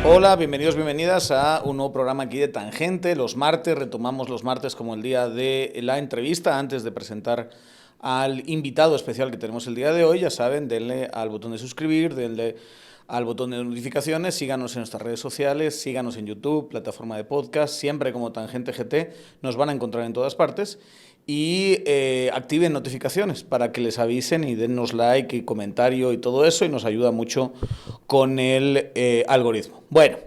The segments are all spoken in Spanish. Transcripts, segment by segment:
Hola, bienvenidos, bienvenidas a un nuevo programa aquí de Tangente. Los martes, retomamos los martes como el día de la entrevista. Antes de presentar al invitado especial que tenemos el día de hoy, ya saben, denle al botón de suscribir, denle al botón de notificaciones, síganos en nuestras redes sociales, síganos en YouTube, plataforma de podcast, siempre como Tangente GT, nos van a encontrar en todas partes. Y activen notificaciones para que les avisen y dennos like y comentario y todo eso, y nos ayuda mucho con el algoritmo. Bueno,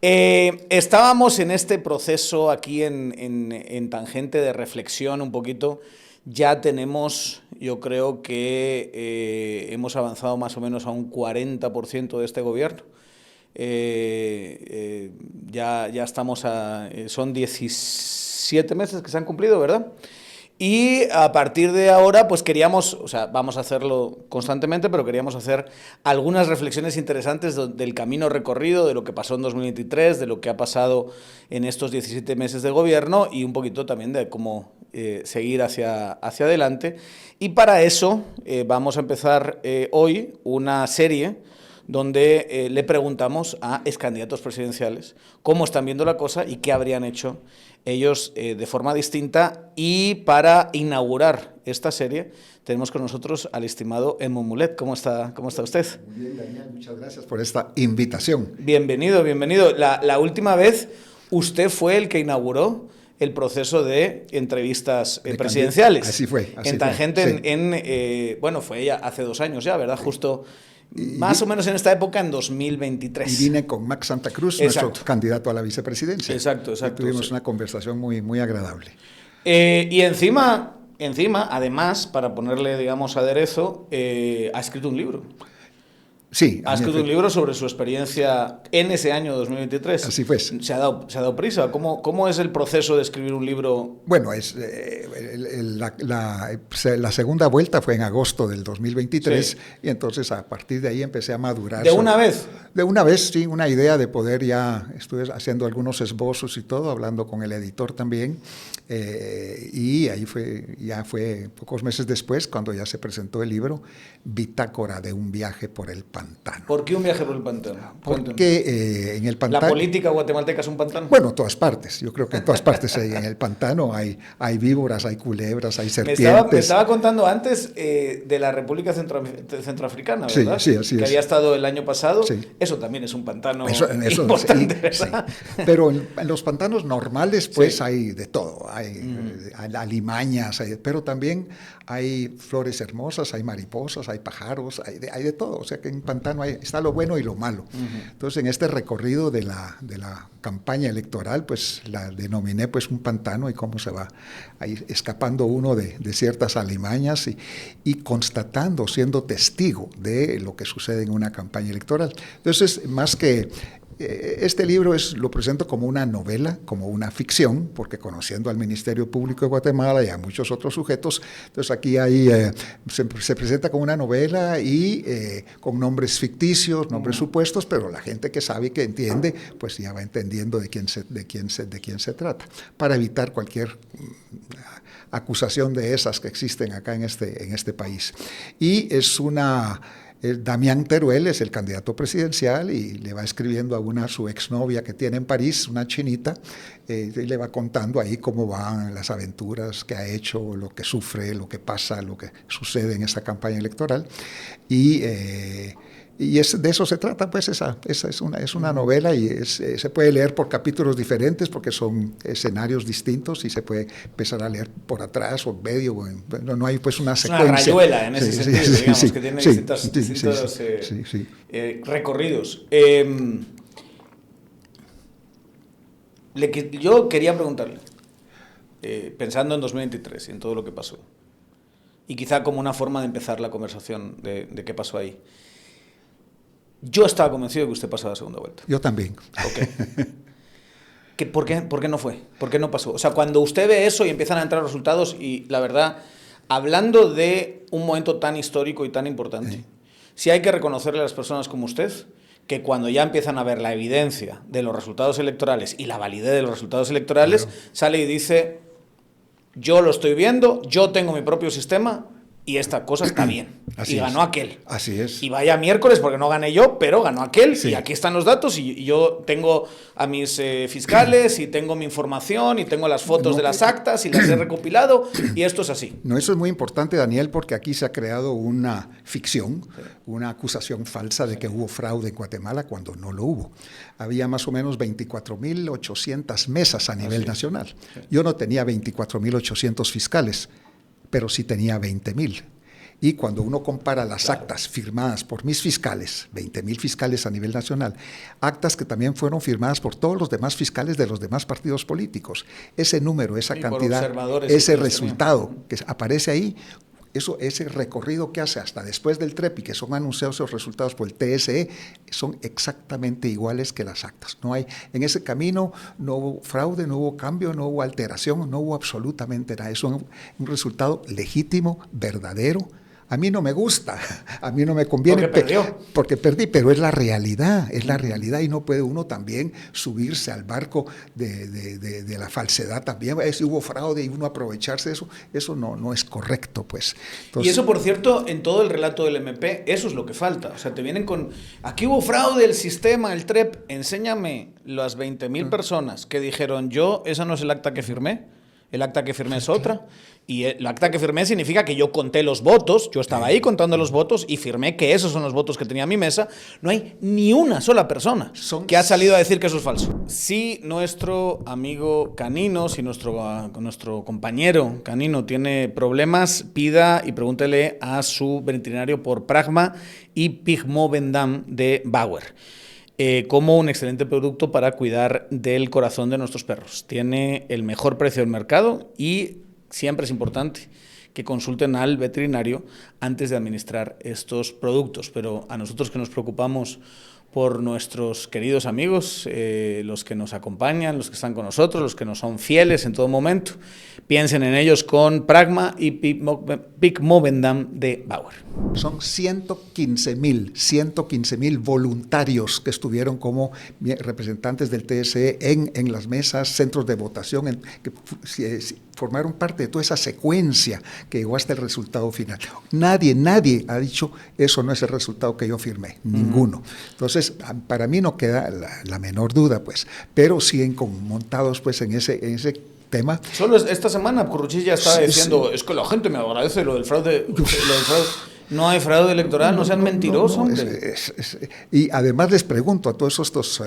estábamos en este proceso aquí en Tangente de reflexión un poquito. Ya tenemos, yo creo que hemos avanzado más o menos a un 40% de este gobierno. Ya estamos son 17 meses que se han cumplido, ¿verdad? Y a partir de ahora, pues queríamos, o sea, vamos a hacerlo constantemente, pero queríamos hacer algunas reflexiones interesantes del camino recorrido, de lo que pasó en 2023, de lo que ha pasado en estos 17 meses de gobierno y un poquito también de cómo seguir hacia adelante. Y para eso vamos a empezar hoy una serie donde le preguntamos a excandidatos presidenciales cómo están viendo la cosa y qué habrían hecho ellos de forma distinta. Y para inaugurar esta serie tenemos con nosotros al estimado Edmond Mulet. ¿Cómo está usted? Muy bien, Daniel, muchas gracias por esta invitación. Bienvenido, bienvenido. La última vez usted fue el que inauguró el proceso de entrevistas presidenciales. Así fue. En Tangente, sí. Bueno, fue ya hace 2 años ya, ¿verdad? Justo más o menos en esta época, en 2023. Y vine con Max Santa Cruz, nuestro candidato a la vicepresidencia. Exacto. Y tuvimos una conversación muy, muy agradable. Y encima, además, para ponerle, digamos, aderezo, ha escrito un libro. Sí. Ha escrito un libro sobre su experiencia en ese año 2023. Así fue. Se ha dado prisa. ¿Cómo es el proceso de escribir un libro? Bueno, la segunda vuelta fue en agosto del 2023, sí. Y entonces a partir de ahí empecé a madurar. ¿De una vez? De una vez, sí, una idea de poder estuve haciendo algunos esbozos y todo, hablando con el editor también, y ahí fue pocos meses después cuando ya se presentó el libro, Bitácora de un viaje por el pantano. ¿Por qué un viaje por el pantano? Porque en el pantano... ¿La política guatemalteca es un pantano? Bueno, todas partes. Yo creo que en todas partes en el pantano hay víboras, hay culebras, hay serpientes. Me estaba contando antes de la República Centroafricana, ¿verdad? Sí, así es. Que había estado el año pasado. Sí. Eso también es un pantano eso importante, ¿verdad? Sí. Pero en los pantanos normales, pues hay de todo. Hay alimañas, pero también hay flores hermosas, hay mariposas, hay pájaros, hay de todo. O sea que en pantano está lo bueno y lo malo. Entonces, en este recorrido de la campaña electoral, pues la denominé pues un pantano, y cómo se va ahí escapando uno de ciertas alimañas y constatando, siendo testigo de lo que sucede en una campaña electoral. Entonces, más que este libro lo presento como una novela, como una ficción, porque conociendo al Ministerio Público de Guatemala y a muchos otros sujetos, entonces aquí se presenta como una novela y con nombres ficticios, nombres supuestos, pero la gente que sabe y que entiende, pues ya va entendiendo de quién se trata, para evitar cualquier acusación de esas que existen acá en este país. Y es Damián Teruel es el candidato presidencial y le va escribiendo a su exnovia que tiene en París, una chinita, y le va contando ahí cómo van las aventuras que ha hecho, lo que sufre, lo que pasa, lo que sucede en esa campaña electoral. Y de eso se trata, pues esa es una novela, y se puede leer por capítulos diferentes porque son escenarios distintos, y se puede empezar a leer por atrás o medio, no hay pues una secuencia. Una rayuela en ese sentido, digamos, que tiene distintos recorridos. Yo quería preguntarle, pensando en 2023 y en todo lo que pasó, y quizá como una forma de empezar la conversación de qué pasó ahí. Yo estaba convencido de que usted pasaba a la segunda vuelta. Yo también. Okay. ¿Por qué no fue? ¿Por qué no pasó? O sea, cuando usted ve eso y empiezan a entrar resultados, y la verdad, hablando de un momento tan histórico y tan importante, sí hay que reconocerle a las personas como usted que cuando ya empiezan a ver la evidencia de los resultados electorales y la validez de los resultados electorales, claro, sale y dice, yo lo estoy viendo, yo tengo mi propio sistema, y esta cosa está bien. Así y es. ganó aquel. Así es. Y vaya miércoles porque no gané yo, pero ganó aquel. Sí. Y aquí están los datos y yo tengo a mis fiscales y tengo mi información y tengo las fotos de las actas y las he recopilado y esto es así. No, eso es muy importante, Daniel, porque aquí se ha creado una ficción, una acusación falsa de que hubo fraude en Guatemala cuando no lo hubo. Había más o menos 24.800 mesas a nivel nacional. Yo no tenía 24.800 fiscales, pero sí tenía 20.000. Y cuando uno compara las actas firmadas por mis fiscales, 20.000 fiscales a nivel nacional, actas que también fueron firmadas por todos los demás fiscales de los demás partidos políticos, ese número, esa cantidad, ese resultado que aparece ahí, ese recorrido que hace hasta después del TREPI, que son anunciados esos resultados por el TSE, son exactamente iguales que las actas. No hay, en ese camino no hubo fraude, no hubo cambio, no hubo alteración, no hubo absolutamente nada. Es un resultado legítimo, verdadero. A mí no me gusta, a mí no me conviene porque perdí, pero es la realidad y no puede uno también subirse al barco de la falsedad también. Si hubo fraude y uno aprovecharse de eso no es correcto, pues. Entonces, y eso, por cierto, en todo el relato del MP, eso es lo que falta. O sea, te vienen con, aquí hubo fraude, el sistema, el TREP, enséñame las 20.000 personas que dijeron, esa no es el acta que firmé, el acta que firmé es otra. Y el acta que firmé significa que yo conté los votos, yo estaba ahí contando los votos y firmé que esos son los votos que tenía mi mesa. No hay ni una sola persona que ha salido a decir que eso es falso. Si nuestro amigo Canino, si nuestro compañero Canino tiene problemas, pida y pregúntele a su veterinario por Pragma y Pigmovendam de Bauer. Como un excelente producto para cuidar del corazón de nuestros perros. Tiene el mejor precio del mercado y siempre es importante que consulten al veterinario antes de administrar estos productos. Pero a nosotros que nos preocupamos por nuestros queridos amigos, los que nos acompañan, los que están con nosotros, los que nos son fieles en todo momento, piensen en ellos con Pragma y Pigmovendam de Bauer. Son 115.000 voluntarios que estuvieron como representantes del TSE en las mesas, centros de votación, que formaron parte de toda esa secuencia que llegó hasta el resultado final. Nadie ha dicho, eso no es el resultado que yo firmé, ninguno. Entonces, para mí no queda la menor duda, pues, pero siguen montados pues en ese tema. Solo esta semana Curruchis ya estaba diciendo, es que la gente me agradece lo del fraude. No hay fraude electoral, no sean mentirosos, hombre. Y además les pregunto a todos estos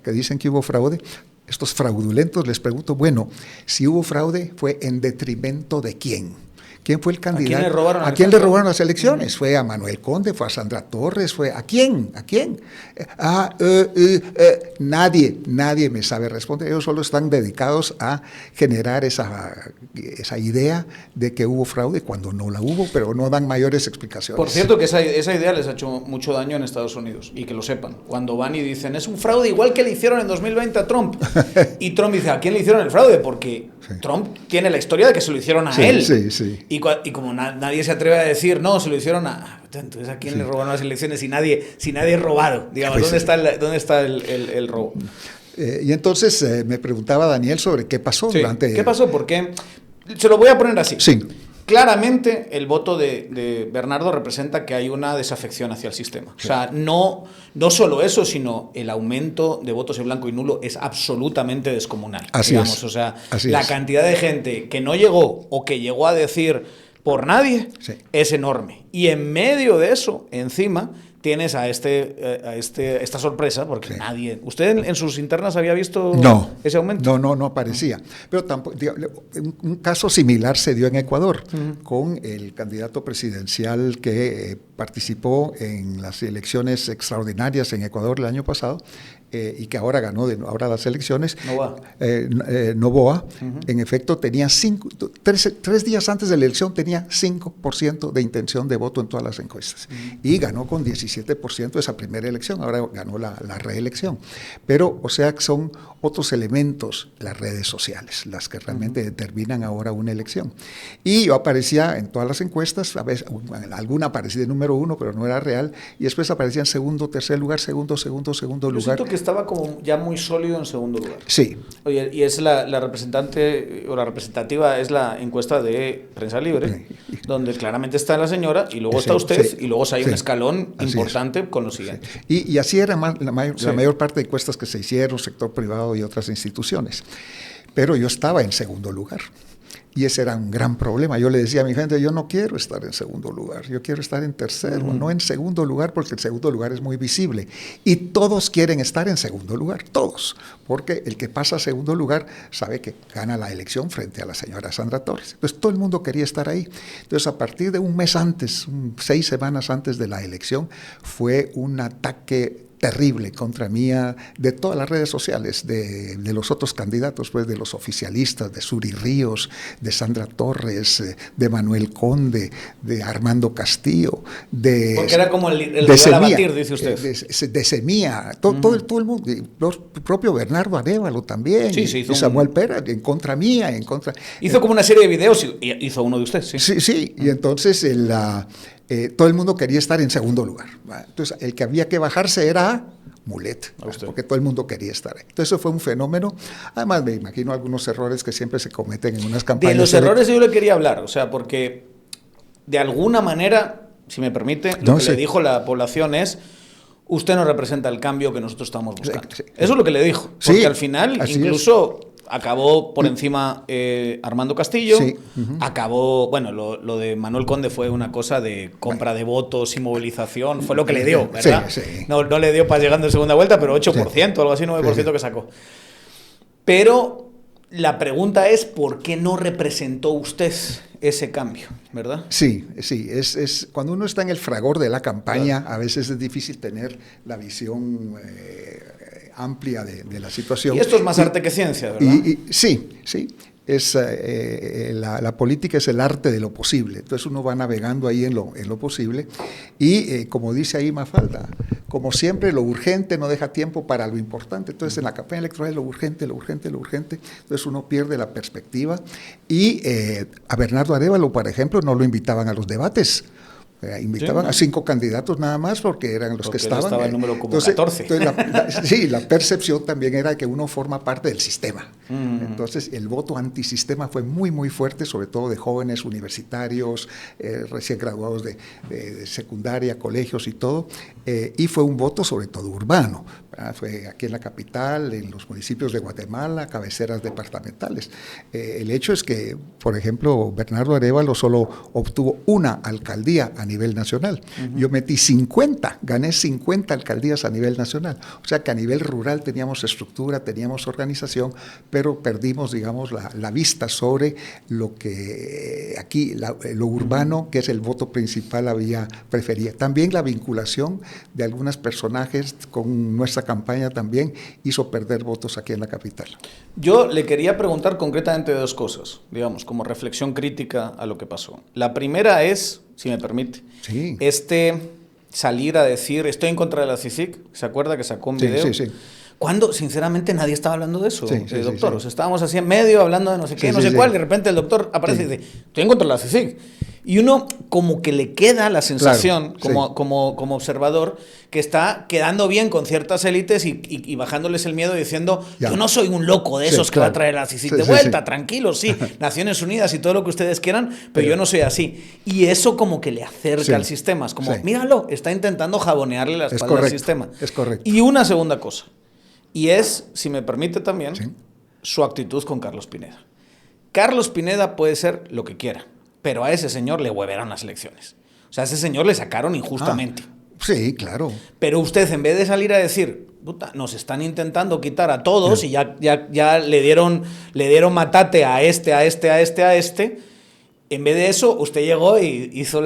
que dicen que hubo fraude, estos fraudulentos, les pregunto, bueno, si hubo fraude, ¿fue en detrimento de quién? ¿Quién fue el candidato? ¿A quién le robaron las elecciones? ¿Fue a Manuel Conde? ¿Fue a Sandra Torres? ¿Fue a quién? ¿A quién? Nadie me sabe responder. Ellos solo están dedicados a generar esa idea de que hubo fraude cuando no la hubo, pero no dan mayores explicaciones. Por cierto, que esa idea les ha hecho mucho daño en Estados Unidos, y que lo sepan. Cuando van y dicen, es un fraude igual que le hicieron en 2020 a Trump. Y Trump dice, ¿a quién le hicieron el fraude? Porque Trump tiene la historia de que se lo hicieron a él. Sí. Y como nadie se atreve a decir, no, se lo hicieron entonces ¿a quién le robaron las elecciones si nadie es robado? Digamos, ¿dónde está el robo? Y entonces me preguntaba Daniel sobre qué pasó durante... ¿Qué pasó? Porque se lo voy a poner así. Sí. Claramente el voto de Bernardo representa que hay una desafección hacia el sistema. Sí. O sea, no solo eso, sino el aumento de votos en blanco y nulo es absolutamente descomunal. Así es. O sea, la cantidad de gente que no llegó o que llegó a decir por nadie es enorme. Y en medio de eso, encima, tienes a esta sorpresa, porque nadie... ¿Usted en sus internas había visto ese aumento? No parecía. Pero tampoco, un caso similar se dio en Ecuador, con el candidato presidencial que participó en las elecciones extraordinarias en Ecuador el año pasado, y que ahora ganó ahora las elecciones, Noboa, en efecto tenía 3 días antes de la elección tenía 5% de intención de voto en todas las encuestas, y ganó con 17% esa primera elección, ahora ganó la reelección. Pero, o sea, son otros elementos, las redes sociales, las que realmente determinan ahora una elección. Y yo aparecía en todas las encuestas, a veces, alguna aparecía de número 1, pero no era real, y después aparecía en segundo, tercer lugar, segundo lugar. Siento que estaba como ya muy sólido en segundo lugar. Sí. Oye, y es la representante, o la representativa es la encuesta de Prensa Libre, donde claramente está la señora, y luego está usted, y luego hay un escalón importante con lo siguiente. Sí. Y así era la mayor parte de encuestas que se hicieron, sector privado y otras instituciones. Pero yo estaba en segundo lugar. Y ese era un gran problema. Yo le decía a mi gente, yo no quiero estar en segundo lugar, yo quiero estar en tercero, no en segundo lugar, porque el segundo lugar es muy visible. Y todos quieren estar en segundo lugar, todos. Porque el que pasa a segundo lugar sabe que gana la elección frente a la señora Sandra Torres. Entonces todo el mundo quería estar ahí. Entonces a partir de un mes antes, 6 semanas antes de la elección, fue un ataque terrible contra mí de todas las redes sociales, de los otros candidatos, pues de los oficialistas, de Suri Ríos, de Sandra Torres, de Manuel Conde, de Armando Castillo, porque era como el rival a batir, dice usted. De Semilla, todo el mundo, el propio Bernardo Arévalo también, y Samuel Pera, en contra mía, en contra... Hizo como una serie de videos y hizo uno de usted, sí. Sí, y entonces todo el mundo quería estar en segundo lugar. Entonces, el que había que bajarse era Mulet, porque todo el mundo quería estar ahí. Entonces, eso fue un fenómeno. Además, me imagino algunos errores que siempre se cometen en unas campañas. De los errores yo le quería hablar, o sea, porque de alguna manera, si me permite, lo que le dijo la población es: usted no representa el cambio que nosotros estamos buscando. Sí. Eso es lo que le dijo, porque al final, incluso... Acabó por encima Armando Castillo, acabó, bueno, lo de Manuel Conde fue una cosa de compra de votos y movilización, fue lo que le dio, ¿verdad? Sí. No le dio para llegando en segunda vuelta, pero 8%, algo así, 9% que sacó. Pero la pregunta es, ¿por qué no representó usted ese cambio, verdad? Sí, es cuando uno está en el fragor de la campaña, a veces es difícil tener la visión amplia de la situación. Y esto es más arte que ciencia, ¿verdad? Sí. La política es el arte de lo posible. Entonces uno va navegando ahí en lo posible. Y como dice ahí Mafalda, como siempre, lo urgente no deja tiempo para lo importante. Entonces en la campaña electoral es lo urgente. Entonces uno pierde la perspectiva. Y a Bernardo Arévalo, por ejemplo, no lo invitaban a los debates. Invitaban a 5 candidatos nada más porque eran los que estaban. Estaba el número como 14. Entonces la percepción también era que uno forma parte del sistema. Entonces el voto antisistema fue muy, muy fuerte, sobre todo de jóvenes universitarios, recién graduados de secundaria, colegios y todo. Y fue un voto sobre todo urbano. Fue aquí en la capital, en los municipios de Guatemala, cabeceras departamentales. El hecho es que, por ejemplo, Bernardo Arévalo solo obtuvo una alcaldía a nivel nacional. Yo metí 50, gané 50 alcaldías a nivel nacional. O sea que a nivel rural teníamos estructura, teníamos organización, pero perdimos, digamos, la vista sobre lo que aquí, lo urbano, que es el voto principal, prefería. También la vinculación de algunos personajes con nuestra campaña también hizo perder votos aquí en la capital. Yo le quería preguntar concretamente 2 cosas, digamos, como reflexión crítica a lo que pasó. La primera es, si me permite, salir a decir, estoy en contra de la CICIG, ¿se acuerda que sacó un video? Sí. Cuando, sinceramente, nadie estaba hablando de eso, doctor. O sea, estábamos así en medio hablando de no sé qué, no sé cuál, y de repente el doctor aparece y dice, estoy en contra de la CICIG. Y uno como que le queda la sensación, como observador, que está quedando bien con ciertas élites y bajándoles el miedo y diciendo, yo no soy un loco de esos que va a traer la CICIG de vuelta, tranquilos, Naciones Unidas y todo lo que ustedes quieran, pero yo no soy así. Y eso como que le acerca al sistema. Es como, míralo, está intentando jabonearle la espalda al sistema. Es correcto. Y una segunda cosa, y es, si me permite también, su actitud con Carlos Pineda. Carlos Pineda puede ser lo que quiera, pero a ese señor le huevearon las elecciones. O sea, a ese señor le sacaron injustamente. Sí, claro. Pero usted, en vez de salir a decir, puta, nos están intentando quitar a todos y ya le dieron matate a este, en vez de eso, usted llegó y hizo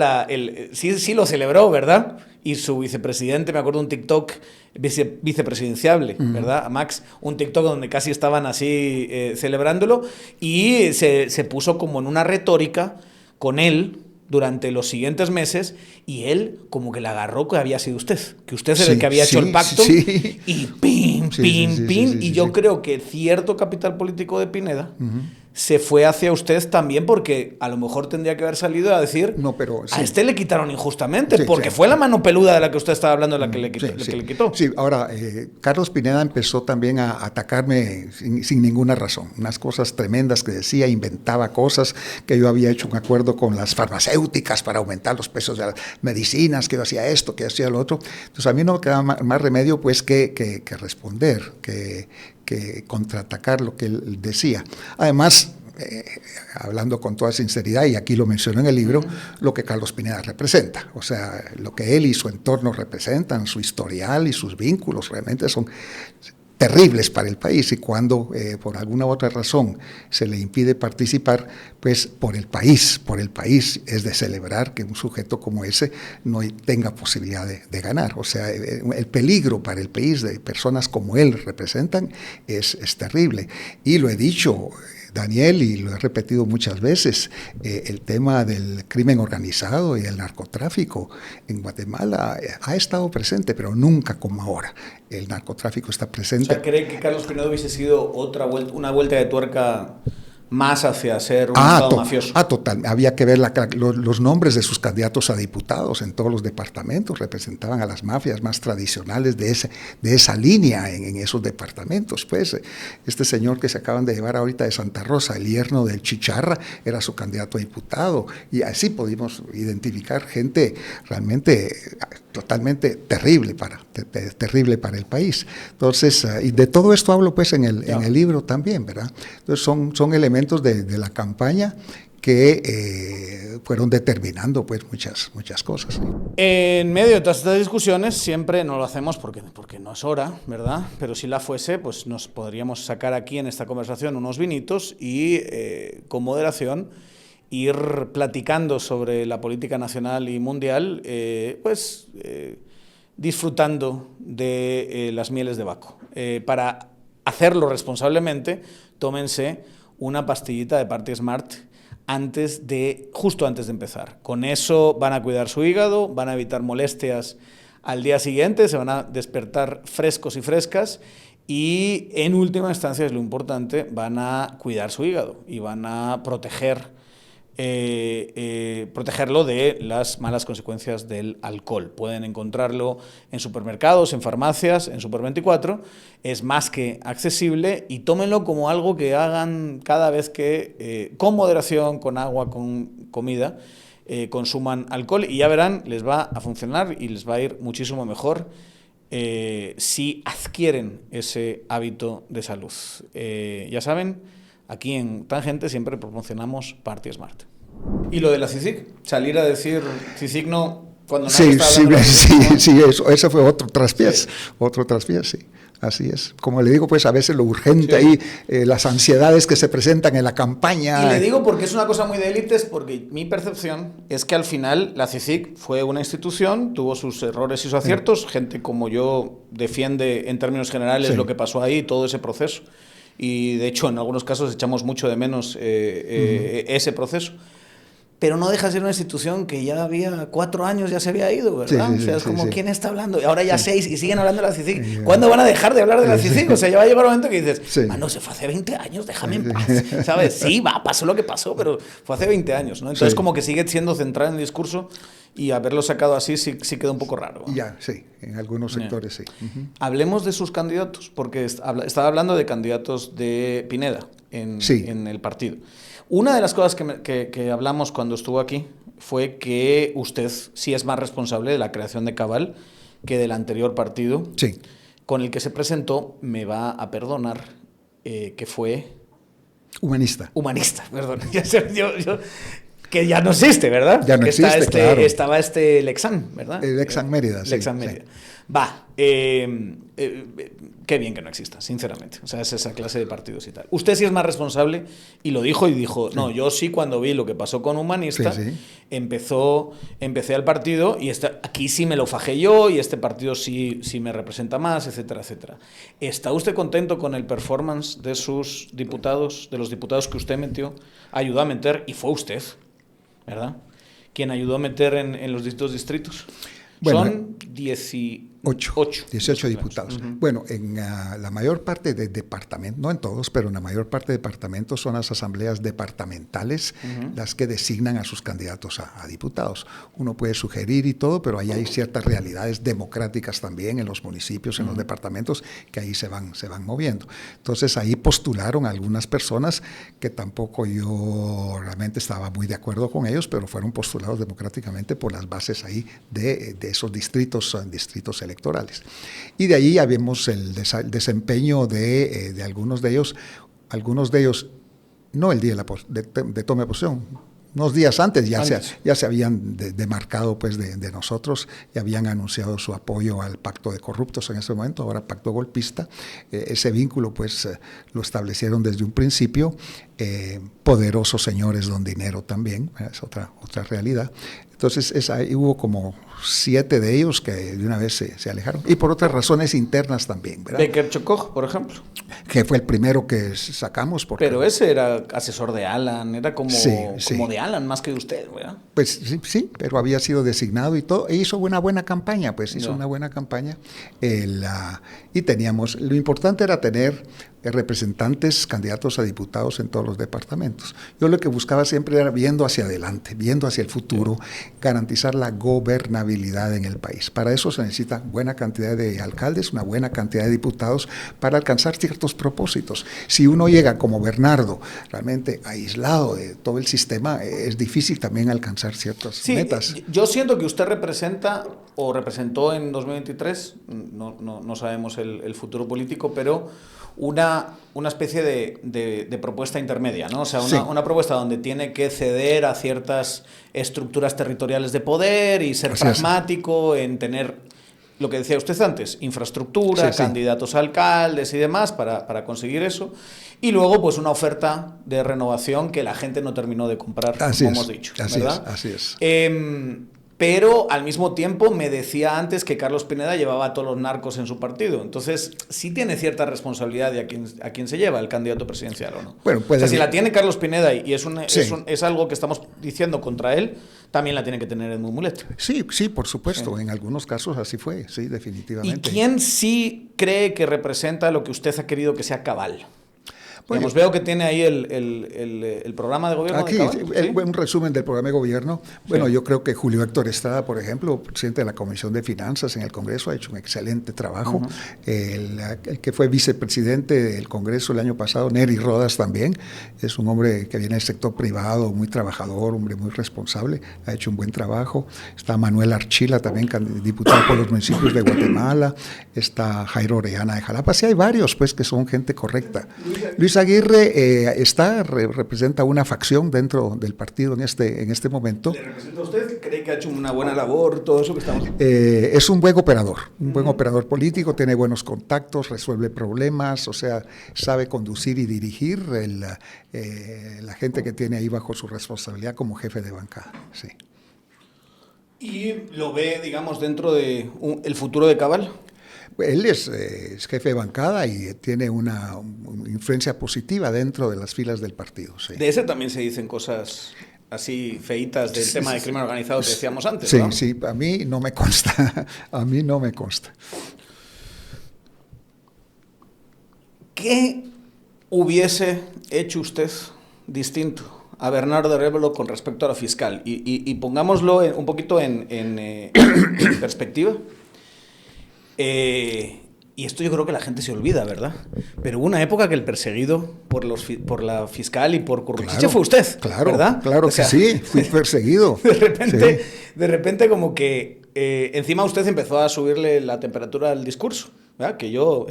sí lo celebró, ¿verdad? Y su vicepresidente, me acuerdo un TikTok vicepresidenciable, ¿verdad? A Max, un TikTok donde casi estaban así celebrándolo, y se puso como en una retórica con él durante los siguientes meses, y él como que le agarró que había sido usted, que usted era el que había hecho el pacto, y pim, y yo creo que cierto capital político de Pineda se fue hacia usted también porque a lo mejor tendría que haber salido a decir, no, pero sí. A este le quitaron injustamente, Sí, porque sí. fue la mano peluda de la que usted estaba hablando la que le quitó. Sí. Que le quitó. Sí, ahora, Carlos Pineda empezó también a atacarme sin ninguna razón. Unas cosas tremendas que decía, inventaba cosas, que yo había hecho un acuerdo con las farmacéuticas para aumentar los precios de las medicinas, que yo hacía esto, que yo hacía lo otro. Entonces a mí no me quedaba más remedio pues que responder, que contraatacar lo que él decía. Además, hablando con toda sinceridad, y aquí lo menciono en el libro, lo que Carlos Pineda representa, o sea, lo que él y su entorno representan, su historial y sus vínculos realmente son terribles para el país, y cuando por alguna otra razón se le impide participar, pues por el país es de celebrar que un sujeto como ese no tenga posibilidad de ganar. O sea, el peligro para el país de personas como él representan es terrible, y lo he dicho, Daniel, y lo he repetido muchas veces, el tema del crimen organizado y el narcotráfico en Guatemala ha estado presente, pero nunca como ahora. El narcotráfico está presente. O sea, ¿cree que Carlos Pineda hubiese sido una vuelta de tuerca más hacia ser un Estado mafioso? Total. Había que ver los nombres de sus candidatos a diputados en todos los departamentos. Representaban a las mafias más tradicionales de esa línea en esos departamentos. Pues este señor que se acaban de llevar ahorita de Santa Rosa, el yerno del Chicharra, era su candidato a diputado. Y así pudimos identificar gente realmente totalmente terrible para el país. Entonces, y de todo esto hablo pues en el libro también, ¿verdad? Entonces son elementos de la campaña que fueron determinando pues muchas cosas. En medio de todas estas discusiones, siempre no lo hacemos porque no es hora, ¿verdad? Pero si la fuese, pues nos podríamos sacar aquí en esta conversación unos vinitos y con moderación ir platicando sobre la política nacional y mundial, disfrutando de las mieles de Baco. Para hacerlo responsablemente, tómense una pastillita de Party Smart justo antes de empezar. Con eso van a cuidar su hígado, van a evitar molestias al día siguiente, se van a despertar frescos y frescas y en última instancia, es lo importante, van a cuidar su hígado y van a protegerlo de las malas consecuencias del alcohol. Pueden encontrarlo en supermercados, en farmacias, en Super24. Es más que accesible y tómenlo como algo que hagan cada vez que, con moderación, con agua, con comida, consuman alcohol y ya verán, les va a funcionar y les va a ir muchísimo mejor si adquieren ese hábito de salud. Ya saben, aquí en Tangente siempre promocionamos Party Smart. Y lo de la CICIG, salir a decir CICIG no cuando nadie está hablando de la CICIG, sí, eso fue otro traspiés, sí. Así es. Como le digo, pues a veces lo urgente ahí, las ansiedades que se presentan en la campaña. Y le digo porque es una cosa muy de élites, porque mi percepción es que al final la CICIG fue una institución, tuvo sus errores y sus aciertos, gente como yo defiende en términos generales lo que pasó ahí, todo ese proceso. Y de hecho en algunos casos echamos mucho de menos ese proceso. Pero no deja de ser una institución que ya había 4 años, ya se había ido, ¿verdad? O sea, es como, ¿quién está hablando? Y ahora ya 6 y siguen hablando de la CICIG. ¿Cuándo van a dejar de hablar de la CICIG? O sea, ya va a llegar un momento que dices, no, se fue hace 20 años, déjame en paz, ¿sabes? Sí, pasó lo que pasó, pero fue hace 20 años, ¿no? Entonces como que sigue siendo centrada en el discurso y haberlo sacado así sí queda un poco raro, ¿no? Ya, sí, en algunos sectores sí. Hablemos de sus candidatos, porque estaba hablando de candidatos de Pineda en el partido. Una de las cosas que hablamos cuando estuvo aquí fue que usted sí es más responsable de la creación de Cabal que del anterior partido con el que se presentó, me va a perdonar, que fue... Humanista, perdón. Que ya no existe, ¿verdad? Ya no existe, claro. Estaba Lexan, ¿verdad? Lexan Mérida, sí. Lexan Mérida. Va, qué bien que no exista, sinceramente. O sea, es esa clase de partidos y tal. Usted sí es más responsable y lo dijo no, yo sí cuando vi lo que pasó con Humanista, empecé al partido y aquí sí me lo fajé yo y este partido sí me representa más, etcétera, etcétera. ¿Está usted contento con el performance de sus diputados, de los diputados que usted ayudó a meter, y fue usted, ¿verdad?, quien ayudó a meter en los distintos distritos? Bueno, son Ocho. 18 diputados. Uh-huh. Bueno, en la mayor parte de departamentos, no en todos, pero en la mayor parte de departamentos son las asambleas departamentales las que designan a sus candidatos a diputados. Uno puede sugerir y todo, pero ahí hay ciertas realidades democráticas también en los municipios, en los departamentos, que ahí se van moviendo. Entonces ahí postularon algunas personas que tampoco yo realmente estaba muy de acuerdo con ellos, pero fueron postulados democráticamente por las bases ahí de esos distritos electorales. Y de ahí ya vemos el desempeño de algunos de ellos, no el día de toma de posesión, unos días antes ya se habían demarcado pues de nosotros y habían anunciado su apoyo al pacto de corruptos en ese momento, ahora pacto golpista. Ese vínculo pues lo establecieron desde un principio, poderosos señores don dinero también, es otra realidad. Entonces ahí hubo como 7 de ellos que de una vez se alejaron, y por otras razones internas también, ¿verdad? Becker Chocó, por ejemplo. Que fue el primero que sacamos. Pero ese era asesor de Alan, era como de Alan más que de usted, ¿verdad? Pues sí, pero había sido designado y todo, e hizo una buena campaña, una buena campaña. Y teníamos, lo importante era tener representantes, candidatos a diputados en todos los departamentos. Yo lo que buscaba siempre era viendo hacia adelante, viendo hacia el futuro, garantizar la gobernabilidad en el país. Para eso se necesita buena cantidad de alcaldes, una buena cantidad de diputados para alcanzar ciertos propósitos. Si uno llega como Bernardo, realmente aislado de todo el sistema, es difícil también alcanzar ciertas metas. Yo siento que usted representa o representó en 2023, no sabemos el futuro político, pero una especie de propuesta intermedia, ¿no? O sea, una propuesta donde tiene que ceder a ciertas estructuras territoriales de poder y ser pragmático en tener, lo que decía usted antes, infraestructura, candidatos a alcaldes y demás para conseguir eso. Y luego, pues, una oferta de renovación que la gente no terminó de comprar, como hemos dicho, ¿verdad? Así es. Pero al mismo tiempo me decía antes que Carlos Pineda llevaba a todos los narcos en su partido. Entonces, sí tiene cierta responsabilidad de a quién se lleva el candidato presidencial, ¿o no? Bueno, o sea, si la tiene Carlos Pineda y es algo que estamos diciendo contra él, también la tiene que tener Edmundo Mulet. Sí, por supuesto. En algunos casos así fue, sí, definitivamente. ¿Y quién sí cree que representa lo que usted ha querido que sea cabal? Bueno, veo que tiene ahí el programa de gobierno. Aquí, un resumen del programa de gobierno. Bueno, yo creo que Julio Héctor Estrada, por ejemplo, presidente de la Comisión de Finanzas en el Congreso, ha hecho un excelente trabajo. El que fue vicepresidente del Congreso el año pasado, Nery Rodas, también, es un hombre que viene del sector privado, muy trabajador, hombre muy responsable, ha hecho un buen trabajo. Está Manuel Archila, también diputado por los municipios de Guatemala. Está Jairo Orellana de Jalapa. Sí, hay varios, pues, que son gente correcta. Luis Aguirre representa una facción dentro del partido en este momento. ¿Le representa a usted? ¿Cree que ha hecho una buena labor, todo eso que estamos...? Es un buen operador, operador político, tiene buenos contactos, resuelve problemas, o sea, sabe conducir y dirigir la gente que tiene ahí bajo su responsabilidad como jefe de bancada, sí. ¿Y lo ve, digamos, dentro de el futuro de Cabal? Él es jefe de bancada y tiene una influencia positiva dentro de las filas del partido. Sí. De ese también se dicen cosas así feitas del tema de crimen organizado que decíamos antes, ¿no? Sí, a mí no me consta. A mí no me consta. ¿Qué hubiese hecho usted distinto a Bernardo Arévalo con respecto a lo fiscal? Y pongámoslo un poquito en perspectiva. Y esto yo creo que la gente se olvida, ¿verdad? Pero hubo una época que el perseguido por la fiscal y por Curruchiche fue usted, ¿verdad? Claro que sí, fui perseguido. De repente como que encima usted empezó a subirle la temperatura al discurso, ¿verdad? Que yo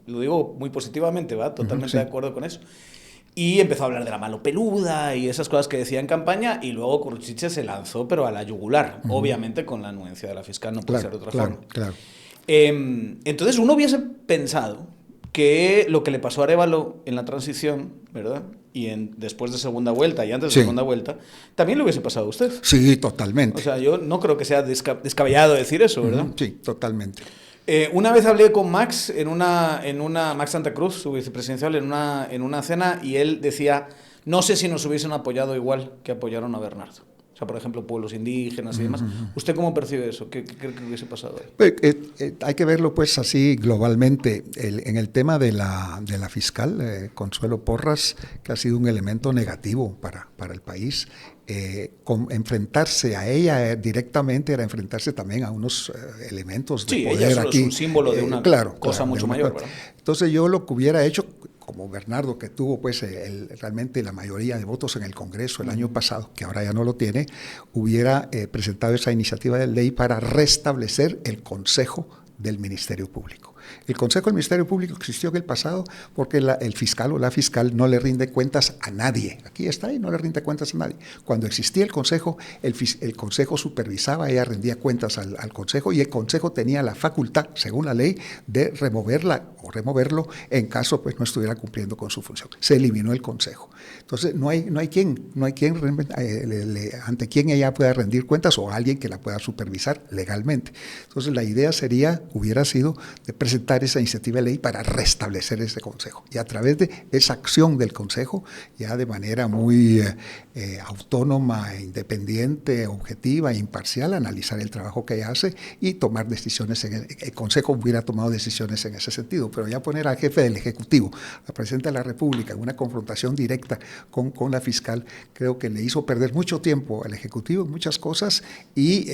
lo digo muy positivamente, ¿verdad? Totalmente de acuerdo con eso. Y empezó a hablar de la mano peluda y esas cosas que decía en campaña, y luego Curruchiche se lanzó, pero a la yugular, obviamente con la anuencia de la fiscal, no puede ser de otra forma. Claro. Entonces uno hubiese pensado que lo que le pasó a Arévalo en la transición, ¿verdad? Y después de segunda vuelta y antes de segunda vuelta, también le hubiese pasado a usted. Sí, totalmente. O sea, yo no creo que sea descabellado decir eso, ¿verdad? Sí, totalmente. Una vez hablé con Max Max Santa Cruz, su vicepresidencial, en una cena, y él decía, no sé si nos hubiesen apoyado igual que apoyaron a Bernardo. sea, por ejemplo, pueblos indígenas y demás. ¿Usted cómo percibe eso? ¿Qué cree que hubiese pasado? Hay que verlo pues así globalmente. En el tema de la fiscal, Consuelo Porras, que ha sido un elemento negativo para el país, enfrentarse a ella directamente era enfrentarse también a unos elementos de poder ella solo aquí. Es un símbolo de una cosa mucho mayor, ¿verdad? Entonces yo lo que hubiera hecho, como Bernardo, que tuvo pues realmente la mayoría de votos en el Congreso el año pasado, que ahora ya no lo tiene, hubiera presentado esa iniciativa de ley para restablecer el Consejo del Ministerio Público. El Consejo del Ministerio Público existió en el pasado porque el fiscal o la fiscal no le rinde cuentas a nadie. Aquí está y no le rinde cuentas a nadie. Cuando existía el Consejo, el Consejo supervisaba, ella rendía cuentas al Consejo y el Consejo tenía la facultad, según la ley, de removerla o removerlo en caso pues no estuviera cumpliendo con su función. Se eliminó el Consejo. Entonces no hay quien ante quien ella pueda rendir cuentas o alguien que la pueda supervisar legalmente. Entonces la idea hubiera sido de presentar esa iniciativa de ley para restablecer ese Consejo. Y a través de esa acción del Consejo, ya de manera muy autónoma, independiente, objetiva, imparcial, analizar el trabajo que ella hace y tomar decisiones. El Consejo hubiera tomado decisiones en ese sentido, pero ya poner al jefe del Ejecutivo, al presidente de la República, en una confrontación directa con la fiscal, creo que le hizo perder mucho tiempo al Ejecutivo en muchas cosas y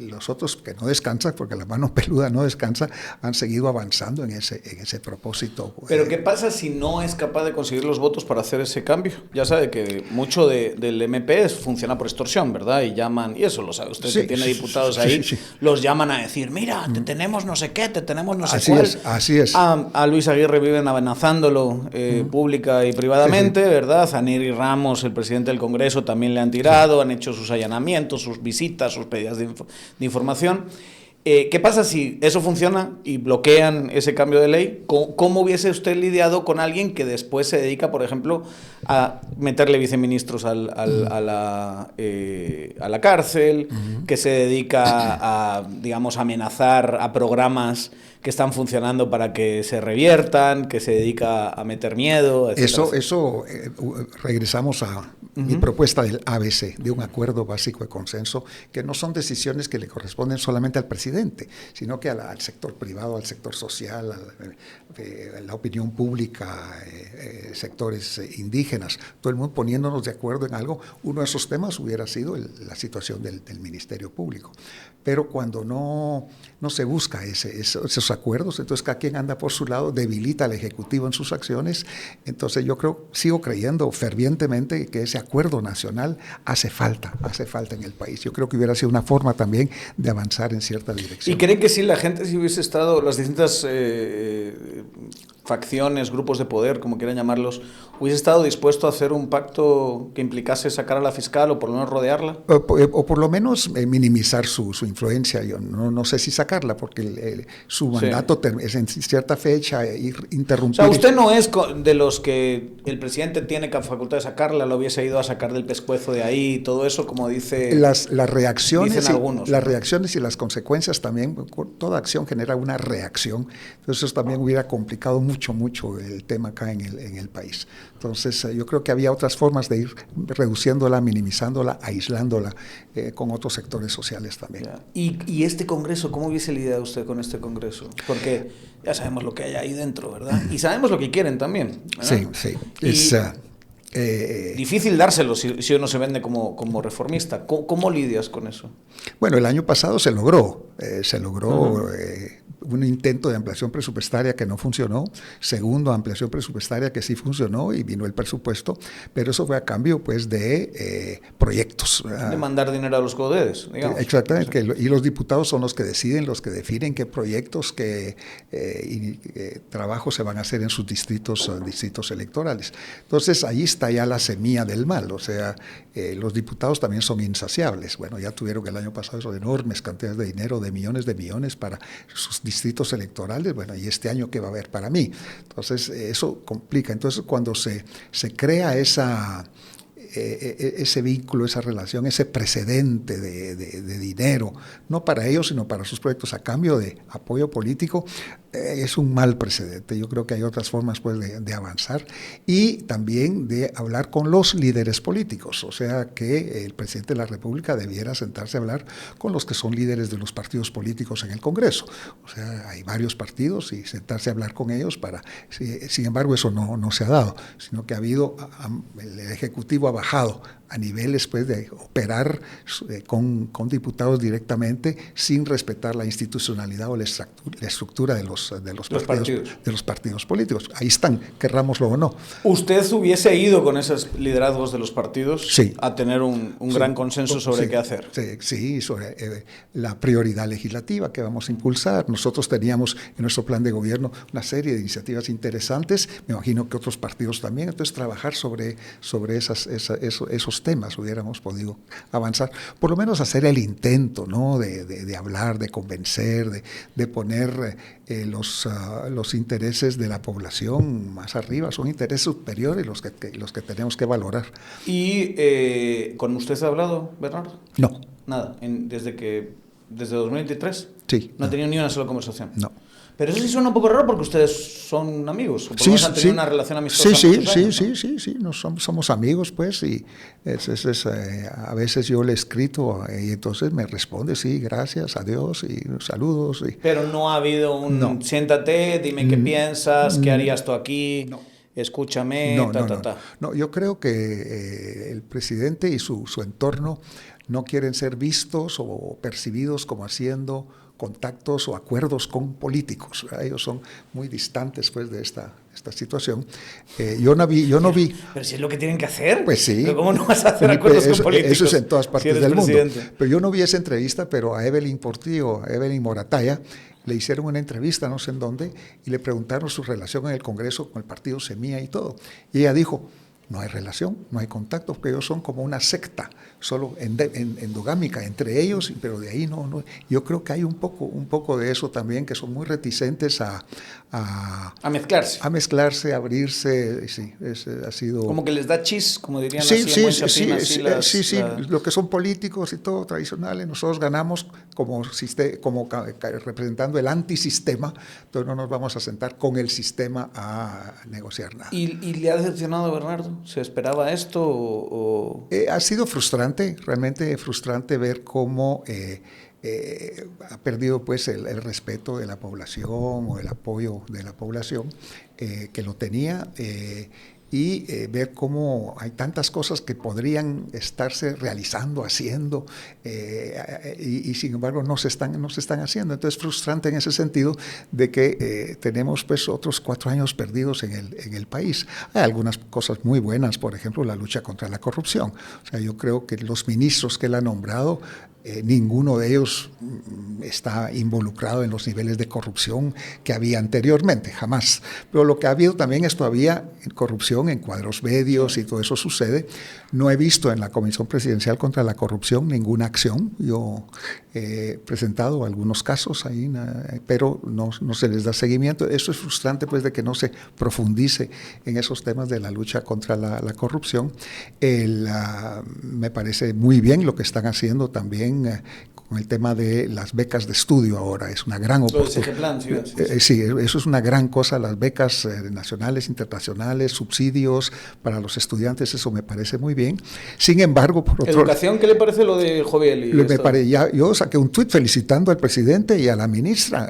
los otros que no descansan, porque la mano peluda no descansa, han seguido avanzando en ese propósito. Pero ¿qué pasa si no es capaz de conseguir los votos para hacer ese cambio? Ya sabe que mucho del MP funciona por extorsión, ¿verdad? Y llaman, y eso lo sabe usted, que tiene diputados ahí, los llaman a decir, mira, te tenemos no sé qué, te tenemos no sé cuál. Así es. A Luis Aguirre viven amenazándolo pública y privadamente, ¿verdad? A Neri Ramos, el presidente del Congreso, también le han tirado, han hecho sus allanamientos, sus visitas, sus pedidas de información. ¿Qué pasa si eso funciona y bloquean ese cambio de ley? ¿Cómo hubiese usted lidiado con alguien que después se dedica, por ejemplo, a meterle viceministros a la cárcel, que se dedica a, digamos, amenazar a programas que están funcionando para que se reviertan, que se dedica a meter miedo, etcétera? Eso regresamos a mi propuesta del ABC, de un acuerdo básico de consenso, que no son decisiones que le corresponden solamente al presidente, sino que al sector privado, al sector social, a la opinión pública, sectores indígenas, todo el mundo poniéndonos de acuerdo en algo. Uno de esos temas hubiera sido la situación del Ministerio Público. Pero cuando no se busca esos acuerdos, entonces cada quien anda por su lado, debilita al Ejecutivo en sus acciones. Entonces yo sigo creyendo fervientemente que ese acuerdo nacional hace falta en el país. Yo creo que hubiera sido una forma también de avanzar en cierta dirección. ¿Y creen que si la gente si hubiese estado, las distintas facciones, grupos de poder, como quieran llamarlos, hubiese estado dispuesto a hacer un pacto que implicase sacar a la fiscal o por lo menos rodearla? O por lo menos minimizar su influencia. Yo no sé si sacarla, porque su mandato es en cierta fecha, interrumpir. O sea, usted no es de los que el presidente tiene facultad de sacarla, lo hubiese ido a sacar del pescuezo de ahí, todo eso, como dice. Las reacciones, dicen algunos, las reacciones y las consecuencias también, toda acción genera una reacción. Entonces eso también hubiera complicado mucho el tema acá en el país. Entonces yo creo que había otras formas de ir reduciéndola, minimizándola, aislándola con otros sectores sociales también. ¿Y este Congreso, cómo hubiese lidiado usted con este Congreso? Porque ya sabemos lo que hay ahí dentro, ¿verdad? Y sabemos lo que quieren también, ¿verdad? Sí. Difícil dárselo si uno se vende como reformista. ¿Cómo lidias con eso? Bueno, el año pasado se logró un intento de ampliación presupuestaria que no funcionó, segundo, ampliación presupuestaria que sí funcionó y vino el presupuesto, pero eso fue a cambio pues de proyectos. De mandar dinero a los codedes, digamos. Exactamente, y los diputados son los que deciden, los que definen qué proyectos, qué trabajos se van a hacer en sus distritos electorales. Entonces ahí está ya la semilla del mal, o sea, los diputados también son insaciables. Bueno, ya tuvieron el año pasado eso, enormes cantidades de dinero, de millones para sus distritos electorales. Bueno, y este año, ¿qué va a haber para mí? Entonces eso complica. Entonces cuando se crea esa ese vínculo, esa relación, ese precedente de dinero, no para ellos, sino para sus proyectos, a cambio de apoyo político, es un mal precedente. Yo creo que hay otras formas pues, de avanzar y también de hablar con los líderes políticos, o sea que el presidente de la República debiera sentarse a hablar con los que son líderes de los partidos políticos en el Congreso. O sea, hay varios partidos y sentarse a hablar con ellos sin embargo, eso no se ha dado, sino que el Ejecutivo ha bajado a niveles pues, de operar con diputados directamente sin respetar la institucionalidad o la estructura de los partidos políticos. Ahí están, querrámoslo o no. ¿Usted hubiese ido con esos liderazgos de los partidos a tener un gran consenso sobre qué hacer? Sí, sobre la prioridad legislativa que vamos a impulsar. Nosotros teníamos en nuestro plan de gobierno una serie de iniciativas interesantes, me imagino que otros partidos también, entonces trabajar sobre esos temas hubiéramos podido avanzar, por lo menos hacer el intento, ¿no? de hablar, de convencer, de poner los intereses de la población más arriba, son intereses superiores los que tenemos que valorar. ¿Y con usted ha hablado, Bernardo? No. Nada, desde 2023. Sí. No ha tenido ni una sola conversación. No. Pero eso sí suena un poco raro porque ustedes son amigos, o por lo menos han tenido una relación amistosa. Sí, somos amigos, pues, y a veces yo le he escrito y entonces me responde, sí, gracias, adiós, y saludos. Pero no ha habido siéntate, dime qué piensas, qué harías tú aquí, escúchame, No, yo creo que el presidente y su entorno no quieren ser vistos o percibidos como haciendo contactos o acuerdos con políticos. Ellos son muy distantes pues, de esta situación. Yo no vi... Pero si es lo que tienen que hacer. Pues sí. ¿Pero cómo no vas a hacer acuerdos con políticos? Eso es en todas partes del mundo. Presidente. Pero yo no vi esa entrevista, pero a Evelyn Portillo, a Evelyn Morataya, le hicieron una entrevista, no sé en dónde, y le preguntaron su relación en el Congreso con el partido Semilla y todo. Y ella dijo, no hay relación, no hay contacto, porque ellos son como una secta, solo endogámica entre ellos, pero de ahí no. Yo creo que hay un poco de eso también, que son muy reticentes a mezclarse. A mezclarse, a abrirse, sí, ha sido... Como que les da chis, como dirían sí, así. Lo que son políticos y todo tradicionales, nosotros ganamos como representando el antisistema, entonces no nos vamos a sentar con el sistema a negociar nada. ¿Y le ha decepcionado, Bernardo? ¿Se esperaba esto o...? Ha sido frustrante, realmente frustrante ver cómo ha perdido pues el respeto de la población o el apoyo de la población que lo tenía y ver cómo hay tantas cosas que podrían estarse realizando, haciendo y sin embargo no se están haciendo. Entonces es frustrante en ese sentido de que tenemos pues otros 4 años perdidos en el país. Hay algunas cosas muy buenas, por ejemplo la lucha contra la corrupción. O sea, yo creo que los ministros que él ha nombrado ninguno de ellos está involucrado en los niveles de corrupción que había anteriormente, jamás. Pero lo que ha habido también es todavía corrupción en cuadros medios y todo eso sucede. No he visto en la Comisión Presidencial contra la Corrupción ninguna acción. Yo he presentado algunos casos ahí, pero no se les da seguimiento. Eso es frustrante, pues, de que no se profundice en esos temas de la lucha contra la corrupción. Me parece muy bien lo que están haciendo también con el tema de las becas de estudio ahora, es una gran oportunidad. Sí, eso es una gran cosa, las becas nacionales, internacionales, subsidios para los estudiantes, eso me parece muy bien. Sin embargo, por otro ¿Educación? ¿Qué le parece lo de Joviel? Yo saqué un tuit felicitando al presidente y a la ministra,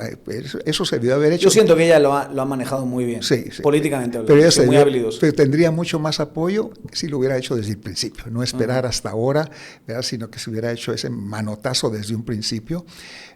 eso se debió haber hecho. Yo siento que ella lo ha manejado muy bien, sí. Políticamente hablando, pero ella muy habilidoso. Pero tendría mucho más apoyo si lo hubiera hecho desde el principio, no esperar hasta ahora, ¿verdad? Sino que se hubiera hecho ese manotazo desde un principio.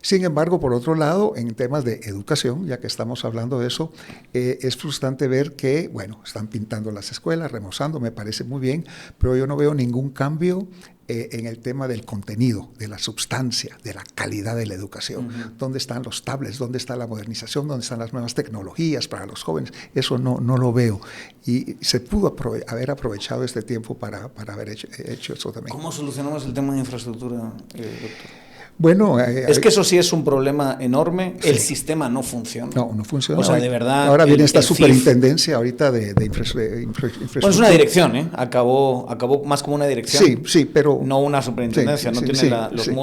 Sin embargo, por otro lado, en temas de educación, ya que estamos hablando de eso, es frustrante ver que, bueno, están pintando las escuelas, remozando, me parece muy bien, pero yo no veo ningún cambio en el tema del contenido, de la sustancia, de la calidad de la educación. ¿Dónde están los tablets? ¿Dónde está la modernización? ¿Dónde están las nuevas tecnologías para los jóvenes? Eso no lo veo. Y se pudo haber aprovechado este tiempo para haber hecho eso también. ¿Cómo solucionamos el tema de infraestructura, doctor? Bueno, es que eso sí es un problema enorme. Sí. El sistema no funciona. No funciona. O sea, de verdad. Ahora viene esta superintendencia ahorita de infraestructura. Bueno, es una dirección, ¿eh? Acabó más como una dirección. Sí, pero... No una superintendencia, no tiene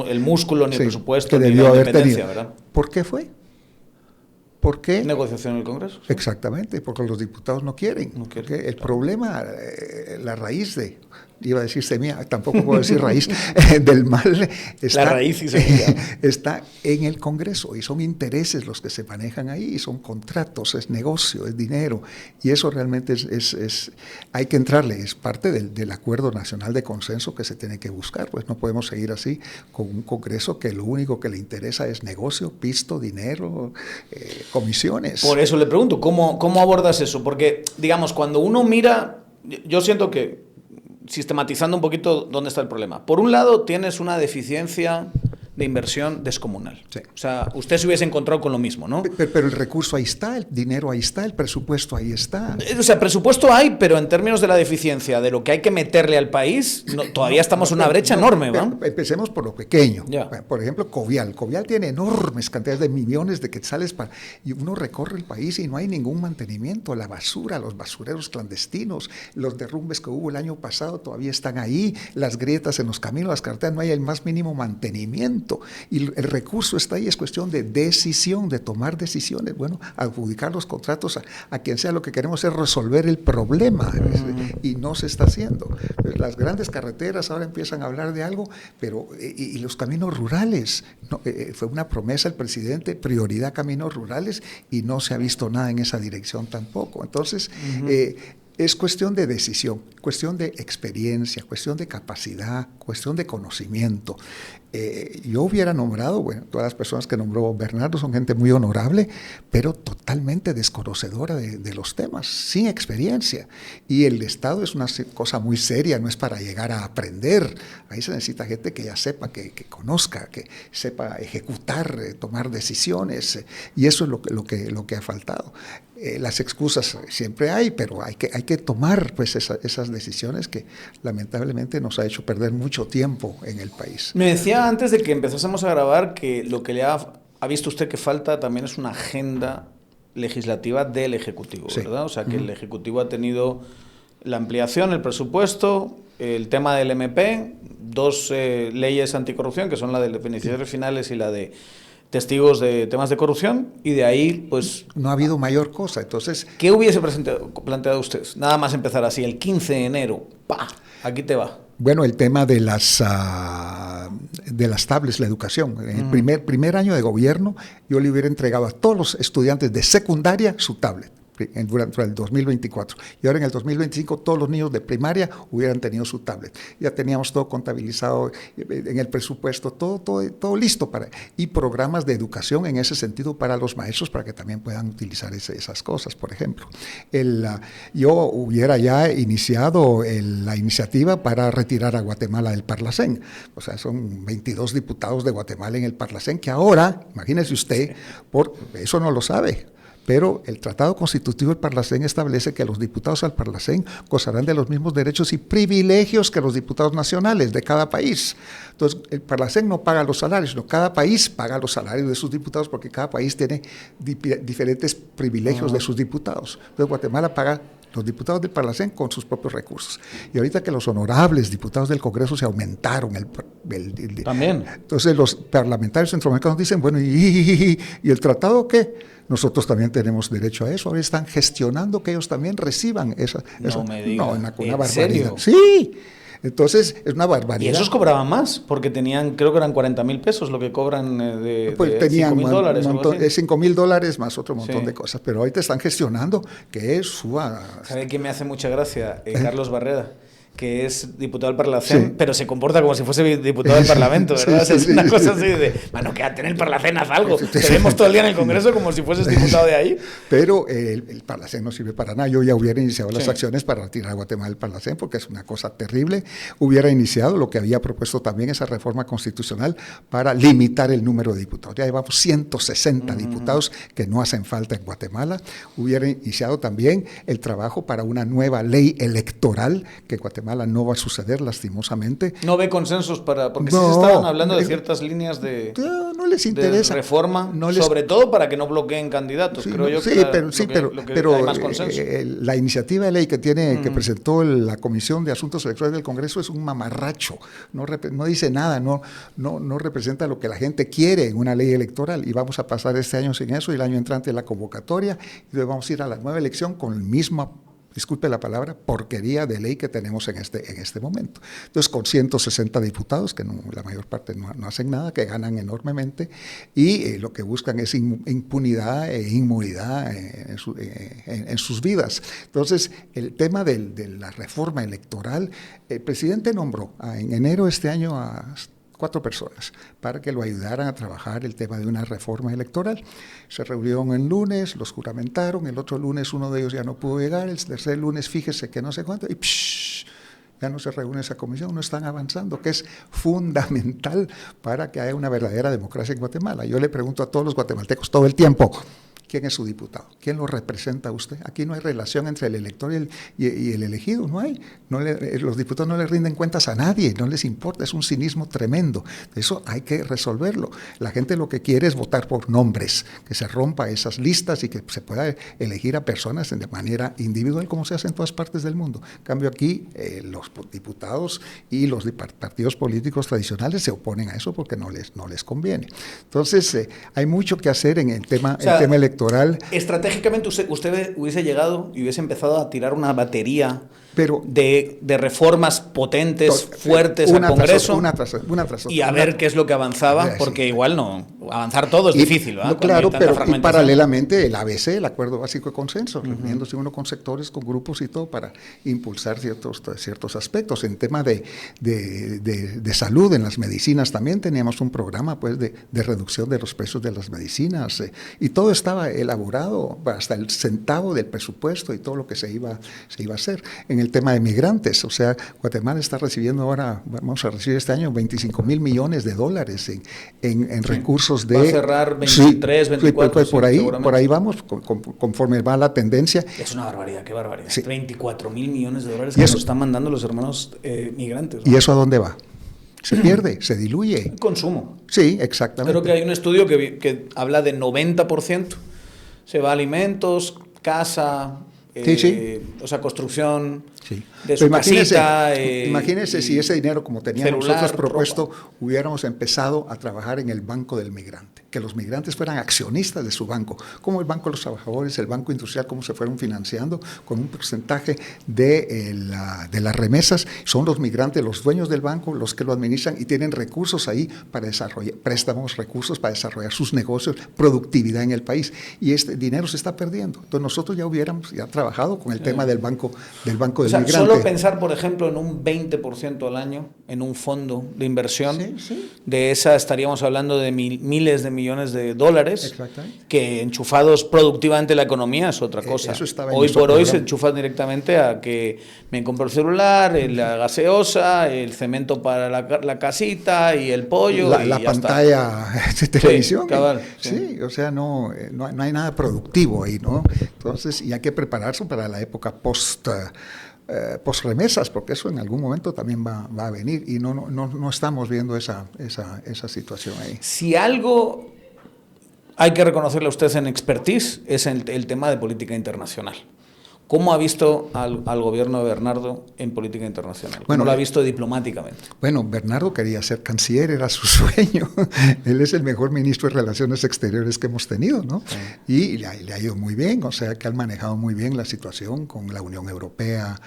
el músculo ni el presupuesto que ni debió la haber independencia, tenido. ¿verdad? ¿Por qué fue? ¿Por qué? Negociación en el Congreso. Sí. Exactamente, porque los diputados no quieren. El problema, la raíz de... Iba a decir semilla, tampoco puedo decir raíz del mal. La raíz y semilla. Está en el Congreso y son intereses los que se manejan ahí, son contratos, es negocio, es dinero. Y eso realmente hay que entrarle, es parte del acuerdo nacional de consenso que se tiene que buscar. Pues no podemos seguir así con un Congreso que lo único que le interesa es negocio, pisto, dinero, comisiones. Por eso le pregunto, ¿cómo abordas eso? Porque, digamos, cuando uno mira, yo siento que, sistematizando un poquito dónde está el problema. Por un lado, tienes una deficiencia de inversión descomunal. Sí. O sea, usted se hubiese encontrado con lo mismo, ¿no? Pero el recurso ahí está, el dinero ahí está, el presupuesto ahí está. O sea, presupuesto hay, pero en términos de la deficiencia, de lo que hay que meterle al país, todavía estamos en una brecha enorme, ¿no? Empecemos por lo pequeño. Ya. Por ejemplo, Covial. Covial tiene enormes cantidades de millones de quetzales y uno recorre el país y no hay ningún mantenimiento. La basura, los basureros clandestinos, los derrumbes que hubo el año pasado todavía están ahí, las grietas en los caminos, las carreteras, no hay el más mínimo mantenimiento. Y el recurso está ahí, es cuestión de decisión, de tomar decisiones. Bueno, adjudicar los contratos a quien sea, lo que queremos es resolver el problema y no se está haciendo. Las grandes carreteras ahora empiezan a hablar de algo, pero y los caminos rurales, no, fue una promesa del presidente, prioridad caminos rurales, y no se ha visto nada en esa dirección tampoco. Entonces, es cuestión de decisión, cuestión de experiencia, cuestión de capacidad, cuestión de conocimiento. Yo hubiera nombrado, bueno, todas las personas que nombró Bernardo son gente muy honorable, pero totalmente desconocedora de los temas, sin experiencia. Y el Estado es una cosa muy seria, no es para llegar a aprender. Ahí se necesita gente que ya sepa, que conozca, que sepa ejecutar, tomar decisiones, y eso es lo que ha faltado. Las excusas siempre hay, pero hay que tomar pues esas decisiones que lamentablemente nos ha hecho perder mucho tiempo en el país. Me decía antes de que empezásemos a grabar que lo que le ha visto usted que falta también es una agenda legislativa del Ejecutivo, Sí. ¿verdad? O sea, que el Ejecutivo ha tenido la ampliación, el presupuesto, el tema del MP, dos leyes anticorrupción, que son la de beneficiarios finales y la de testigos de temas de corrupción, y de ahí, pues... No ha habido mayor cosa, entonces... ¿Qué hubiese planteado usted? Nada más empezar así, el 15 de enero, ¡pa! Aquí te va. Bueno, el tema de las tablets, la educación. En el primer año de gobierno, yo le hubiera entregado a todos los estudiantes de secundaria su tablet. Durante el 2024. Y ahora en el 2025 todos los niños de primaria hubieran tenido su tablet. Ya teníamos todo contabilizado en el presupuesto, todo listo y programas de educación en ese sentido para los maestros, para que también puedan utilizar esas cosas, por ejemplo. Yo hubiera ya iniciado la iniciativa para retirar a Guatemala del Parlacén. O sea, son 22 diputados de Guatemala en el Parlacén que ahora, imagínese usted, eso no lo sabe, pero el Tratado Constitutivo del Parlacén establece que los diputados al Parlacén gozarán de los mismos derechos y privilegios que los diputados nacionales de cada país. Entonces, el Parlacén no paga los salarios, sino cada país paga los salarios de sus diputados, porque cada país tiene diferentes privilegios de sus diputados. Entonces, Guatemala paga los diputados del Parlacén con sus propios recursos. Y ahorita que los honorables diputados del Congreso se aumentaron. También. Entonces los parlamentarios centroamericanos dicen, bueno, ¿y el tratado qué? Nosotros también tenemos derecho a eso. Ahora están gestionando que ellos también reciban esa. No me diga. No, una barbaridad. ¿Serio? Sí. Entonces, es una barbaridad. Y esos cobraban más, porque tenían, creo que eran 40,000 pesos lo que cobran pues tenían $5,000. $5,000 más otro montón de cosas. Pero ahorita están gestionando que suba. ¿Sabe qué me hace mucha gracia? Carlos Barreda, que es diputado del Parlacén, pero se comporta como si fuese diputado del Parlamento, ¿verdad? Es una cosa así de, mano, quédate en el Parlacén, haz algo. Te vemos todo el día en el Congreso como si fueses diputado de ahí. Pero el Parlacén no sirve para nada. Yo ya hubiera iniciado las acciones para retirar a Guatemala del Parlacén, porque es una cosa terrible. Hubiera iniciado lo que había propuesto también, esa reforma constitucional para limitar el número de diputados. Ya llevamos 160 diputados que no hacen falta en Guatemala. Hubiera iniciado también el trabajo para una nueva ley electoral, que Guatemala Guatemala no va a suceder, lastimosamente. ¿No ve consensos porque No, sí se estaban hablando de ciertas líneas no les interesa. de reforma, sobre todo para que no bloqueen candidatos, Sí, creo yo sí, que pero hay más consenso. La iniciativa de ley que presentó la Comisión de Asuntos Electorales del Congreso es un mamarracho, no dice nada, no representa lo que la gente quiere en una ley electoral, y vamos a pasar este año sin eso, y el año entrante la convocatoria, y luego vamos a ir a la nueva elección con el mismo, disculpe la palabra, porquería de ley que tenemos en este momento. Entonces, con 160 diputados, que la mayor parte no hacen nada, que ganan enormemente, y lo que buscan es impunidad e inmunidad en sus vidas. Entonces, el tema de la reforma electoral, el presidente nombró en enero de este año a 4 personas para que lo ayudaran a trabajar el tema de una reforma electoral. Se reunieron el lunes, los juramentaron, el otro lunes uno de ellos ya no pudo llegar, el tercer lunes fíjese que no sé cuánto, y ya no se reúne esa comisión, no están avanzando, que es fundamental para que haya una verdadera democracia en Guatemala. Yo le pregunto a todos los guatemaltecos todo el tiempo, ¿quién es su diputado? ¿Quién lo representa a usted? Aquí no hay relación entre el elector y el elegido, no hay. Los diputados no le rinden cuentas a nadie, no les importa, es un cinismo tremendo. Eso hay que resolverlo. La gente lo que quiere es votar por nombres, que se rompa esas listas y que se pueda elegir a personas de manera individual, como se hace en todas partes del mundo. En cambio aquí, los diputados y los partidos políticos tradicionales se oponen a eso porque no les conviene. Entonces, hay mucho que hacer en el tema electoral. Estratégicamente usted hubiese llegado y hubiese empezado a tirar una batería de reformas potentes, fuertes al Congreso, una tras otra, y a ver qué es lo que avanzaba, porque igual avanzar todo es difícil, ¿verdad? No, claro, pero y paralelamente el ABC, el Acuerdo Básico de Consenso, reuniéndose uno con sectores, con grupos y todo para impulsar ciertos aspectos. En tema de salud, en las medicinas también teníamos un programa pues de reducción de los precios de las medicinas, y todo estaba elaborado hasta el centavo del presupuesto y todo lo que se iba a hacer. En el tema de migrantes, o sea, Guatemala está recibiendo ahora, vamos a recibir este año 25 mil millones de dólares en recursos de... Va a cerrar 23, 24. Por ahí vamos, conforme va la tendencia. Es una barbaridad, qué barbaridad. Sí. 24 mil millones de dólares que nos están mandando los hermanos migrantes, ¿no? ¿Y eso a dónde va? Se pierde, se diluye. Consumo. Sí, exactamente. Creo que hay un estudio que habla de 90%. Se va a alimentos, casa... o sea, construcción de su casita. Imagínese si ese dinero, como teníamos celular, nosotros propuesto, hubiéramos empezado a trabajar en el Banco del Migrante, que los migrantes fueran accionistas de su banco, como el Banco de los Trabajadores, el Banco Industrial, cómo se fueron financiando con un porcentaje de las remesas. Son los migrantes, los dueños del banco, los que lo administran y tienen recursos ahí para desarrollar, recursos para desarrollar sus negocios, productividad en el país. Y este dinero se está perdiendo. Entonces nosotros ya hubiéramos trabajado con el tema del banco del Migrante. Solo pensar, por ejemplo, en un 20% al año, en un fondo de inversión, de esa estaríamos hablando de miles de millones de dólares, que enchufados productivamente a la economía es otra cosa. Hoy por hoy se enchufan directamente a que me compro el celular, la gaseosa, el cemento para la casita y el pollo. La pantalla de televisión. Sí, o sea, no hay nada productivo ahí, ¿no? Entonces, y hay que prepararse para la época post remesas, porque eso en algún momento también va a venir, y no estamos viendo esa situación ahí. Si algo hay que reconocerle a usted en expertise es el tema de política internacional. ¿Cómo ha visto al gobierno de Bernardo en política internacional? ¿Cómo lo ha visto diplomáticamente? Bueno, Bernardo quería ser canciller, era su sueño. Él es el mejor ministro de Relaciones Exteriores que hemos tenido, ¿no? Y le ha ido muy bien, o sea que han manejado muy bien la situación con la Unión Europea,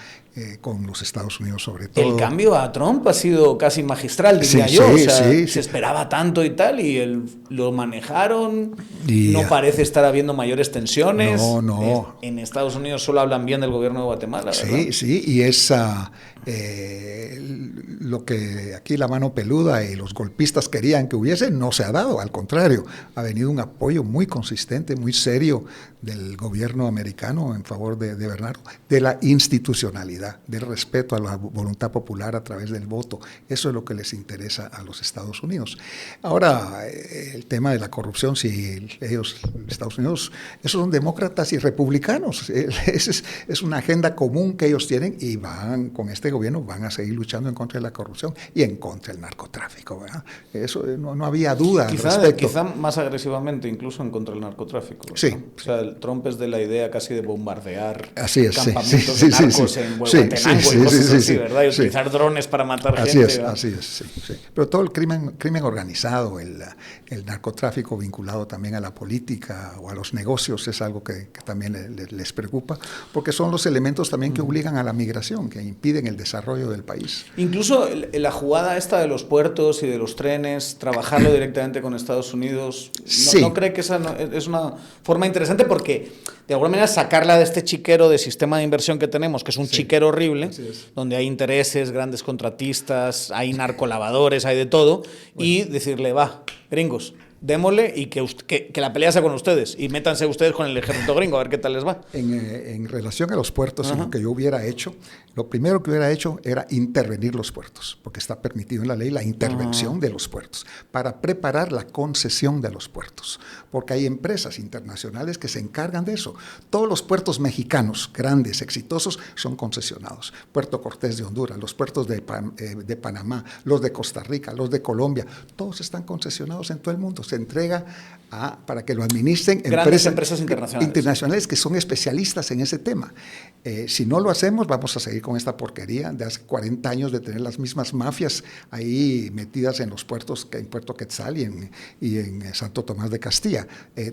con los Estados Unidos sobre todo. El cambio a Trump ha sido casi magistral, diría yo. Se esperaba tanto y tal, y lo manejaron. No parece estar habiendo mayores tensiones. No. En Estados Unidos solo hablan bien del gobierno de Guatemala, ¿verdad? Sí, y lo que aquí la mano peluda y los golpistas querían que hubiese, no se ha dado, al contrario, ha venido un apoyo muy consistente, muy serio del gobierno americano en favor de Bernardo, de la institucionalidad, del respeto a la voluntad popular a través del voto. Eso es lo que les interesa a los Estados Unidos. Ahora, el tema de la corrupción, si ellos, Estados Unidos, esos son demócratas y republicanos. Es una agenda común que ellos tienen y van, con este gobierno, van a seguir luchando en contra de la corrupción y en contra del narcotráfico, ¿verdad? Eso no había duda al respecto. Quizá más agresivamente, incluso en contra del narcotráfico, ¿verdad? Sí. O sea, el Trump es de la idea casi de bombardear campamentos de narcos en Huehuetenango y cosas así, ¿verdad? Y utilizar drones para matar gente. Así es, sí. Pero todo el crimen organizado, el narcotráfico vinculado también a la política o a los negocios es algo que también les preocupa, porque son los elementos también que obligan a la migración, que impiden el desarrollo del país. Incluso la jugada esta de los puertos y de los trenes, trabajarlo directamente con Estados Unidos, ¿no cree que esa es una forma interesante? Porque de alguna manera sacarla de este chiquero de sistema de inversión que tenemos, que es un chiquero horrible, donde hay intereses, grandes contratistas, hay narcolavadores, hay de todo, y decirle, va, gringos, démosle y que la pelea sea con ustedes y métanse ustedes con el ejército gringo a ver qué tal les va. En relación a los puertos, lo que yo hubiera hecho, lo primero que hubiera hecho era intervenir los puertos, porque está permitido en la ley la intervención de los puertos, para preparar la concesión de los puertos, porque hay empresas internacionales que se encargan de eso. Todos los puertos mexicanos, grandes, exitosos, son concesionados. Puerto Cortés de Honduras, los puertos de Panamá, los de Costa Rica, los de Colombia, todos están concesionados en todo el mundo. Se entrega para que lo administren grandes empresas internacionales que son especialistas en ese tema. Si no lo hacemos, vamos a seguir con esta porquería de hace 40 años de tener las mismas mafias ahí metidas en los puertos, en Puerto Quetzal y en Santo Tomás de Castilla.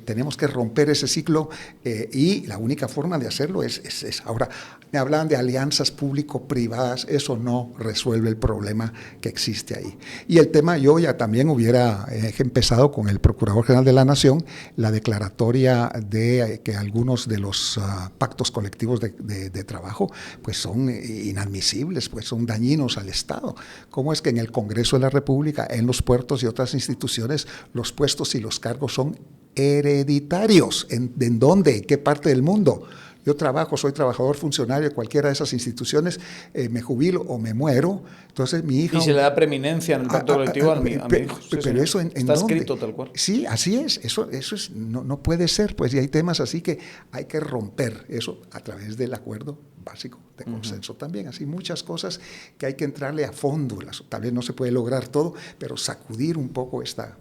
Tenemos que romper ese ciclo y la única forma de hacerlo es. Ahora, me hablaban de alianzas público-privadas, eso no resuelve el problema que existe ahí. Y el tema, yo ya también hubiera empezado con el Procurador General de la Nación, la declaratoria de que algunos de los pactos colectivos de trabajo pues son inadmisibles, pues son dañinos al Estado. ¿Cómo es que en el Congreso de la República, en los puertos y otras instituciones, los puestos y los cargos son hereditarios? ¿En dónde? ¿En qué parte del mundo? Yo soy trabajador funcionario de cualquiera de esas instituciones, me jubilo o me muero, entonces mi hija... Y se le da preeminencia en el pacto colectivo a mi hijo. Sí, pero eso está escrito tal cual. Sí, así es, eso no puede ser, pues, y hay temas así que hay que romper eso a través del acuerdo básico de consenso también, así muchas cosas que hay que entrarle a fondo, tal vez no se puede lograr todo, pero sacudir un poco esta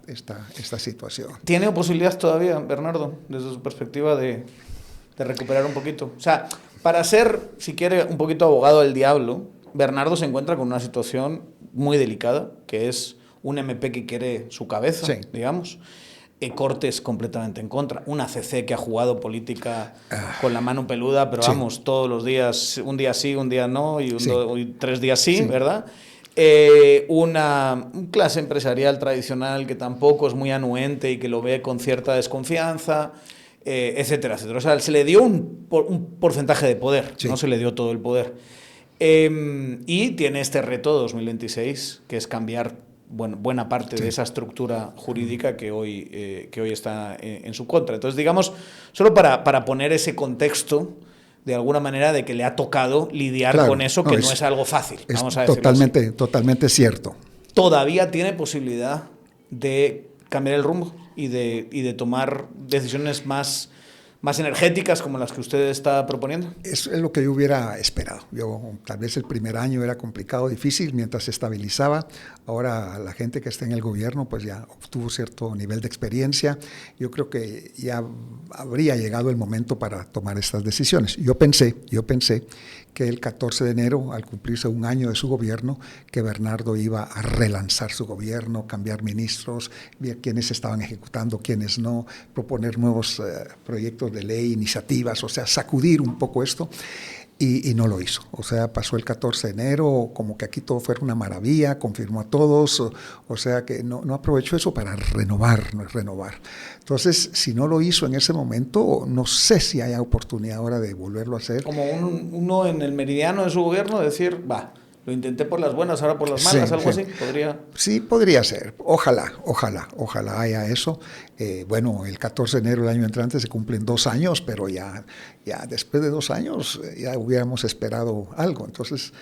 situación. ¿Tiene posibilidades todavía, Bernardo, desde su perspectiva de recuperar un poquito? O sea, para ser, si quiere, un poquito abogado del diablo, Bernardo se encuentra con una situación muy delicada, que es un MP que quiere su cabeza, digamos, Cortes completamente en contra, una CC que ha jugado política con la mano peluda, pero vamos, todos los días, un día sí, un día no, y 3 días sí, ¿verdad? Una clase empresarial tradicional que tampoco es muy anuente y que lo ve con cierta desconfianza, etcétera, etcétera. O sea, se le dio un porcentaje de poder, no se le dio todo el poder. Y tiene este reto 2026, que es cambiar buena parte de esa estructura jurídica que hoy está en su contra. Entonces, digamos, solo para poner ese contexto, de alguna manera, de que le ha tocado lidiar con eso, que no es algo fácil. Vamos a decirlo totalmente cierto. ¿Todavía tiene posibilidad de cambiar el rumbo y de tomar decisiones más energéticas como las que usted está proponiendo? Eso es lo que yo hubiera esperado. Tal vez el primer año era complicado, difícil, mientras se estabilizaba. Ahora la gente que está en el gobierno pues ya obtuvo cierto nivel de experiencia. Yo creo que ya habría llegado el momento para tomar estas decisiones. Yo pensé que el 14 de enero, al cumplirse un año de su gobierno, que Bernardo iba a relanzar su gobierno, cambiar ministros, ver quiénes estaban ejecutando, quiénes no, proponer nuevos proyectos de ley, iniciativas, o sea, sacudir un poco esto. Y no lo hizo. O sea, pasó el 14 de enero, como que aquí todo fue una maravilla, confirmó a todos, o sea que no aprovechó eso para renovar. Entonces, si no lo hizo en ese momento, no sé si haya oportunidad ahora de volverlo a hacer. Como uno en el meridiano de su gobierno, decir, lo intenté por las buenas, ahora por las malas, algo así, ¿podría? Sí, podría ser. Ojalá haya eso. Bueno, el 14 de enero del año entrante se cumplen 2 años, pero ya después de 2 años ya hubiéramos esperado algo. Entonces,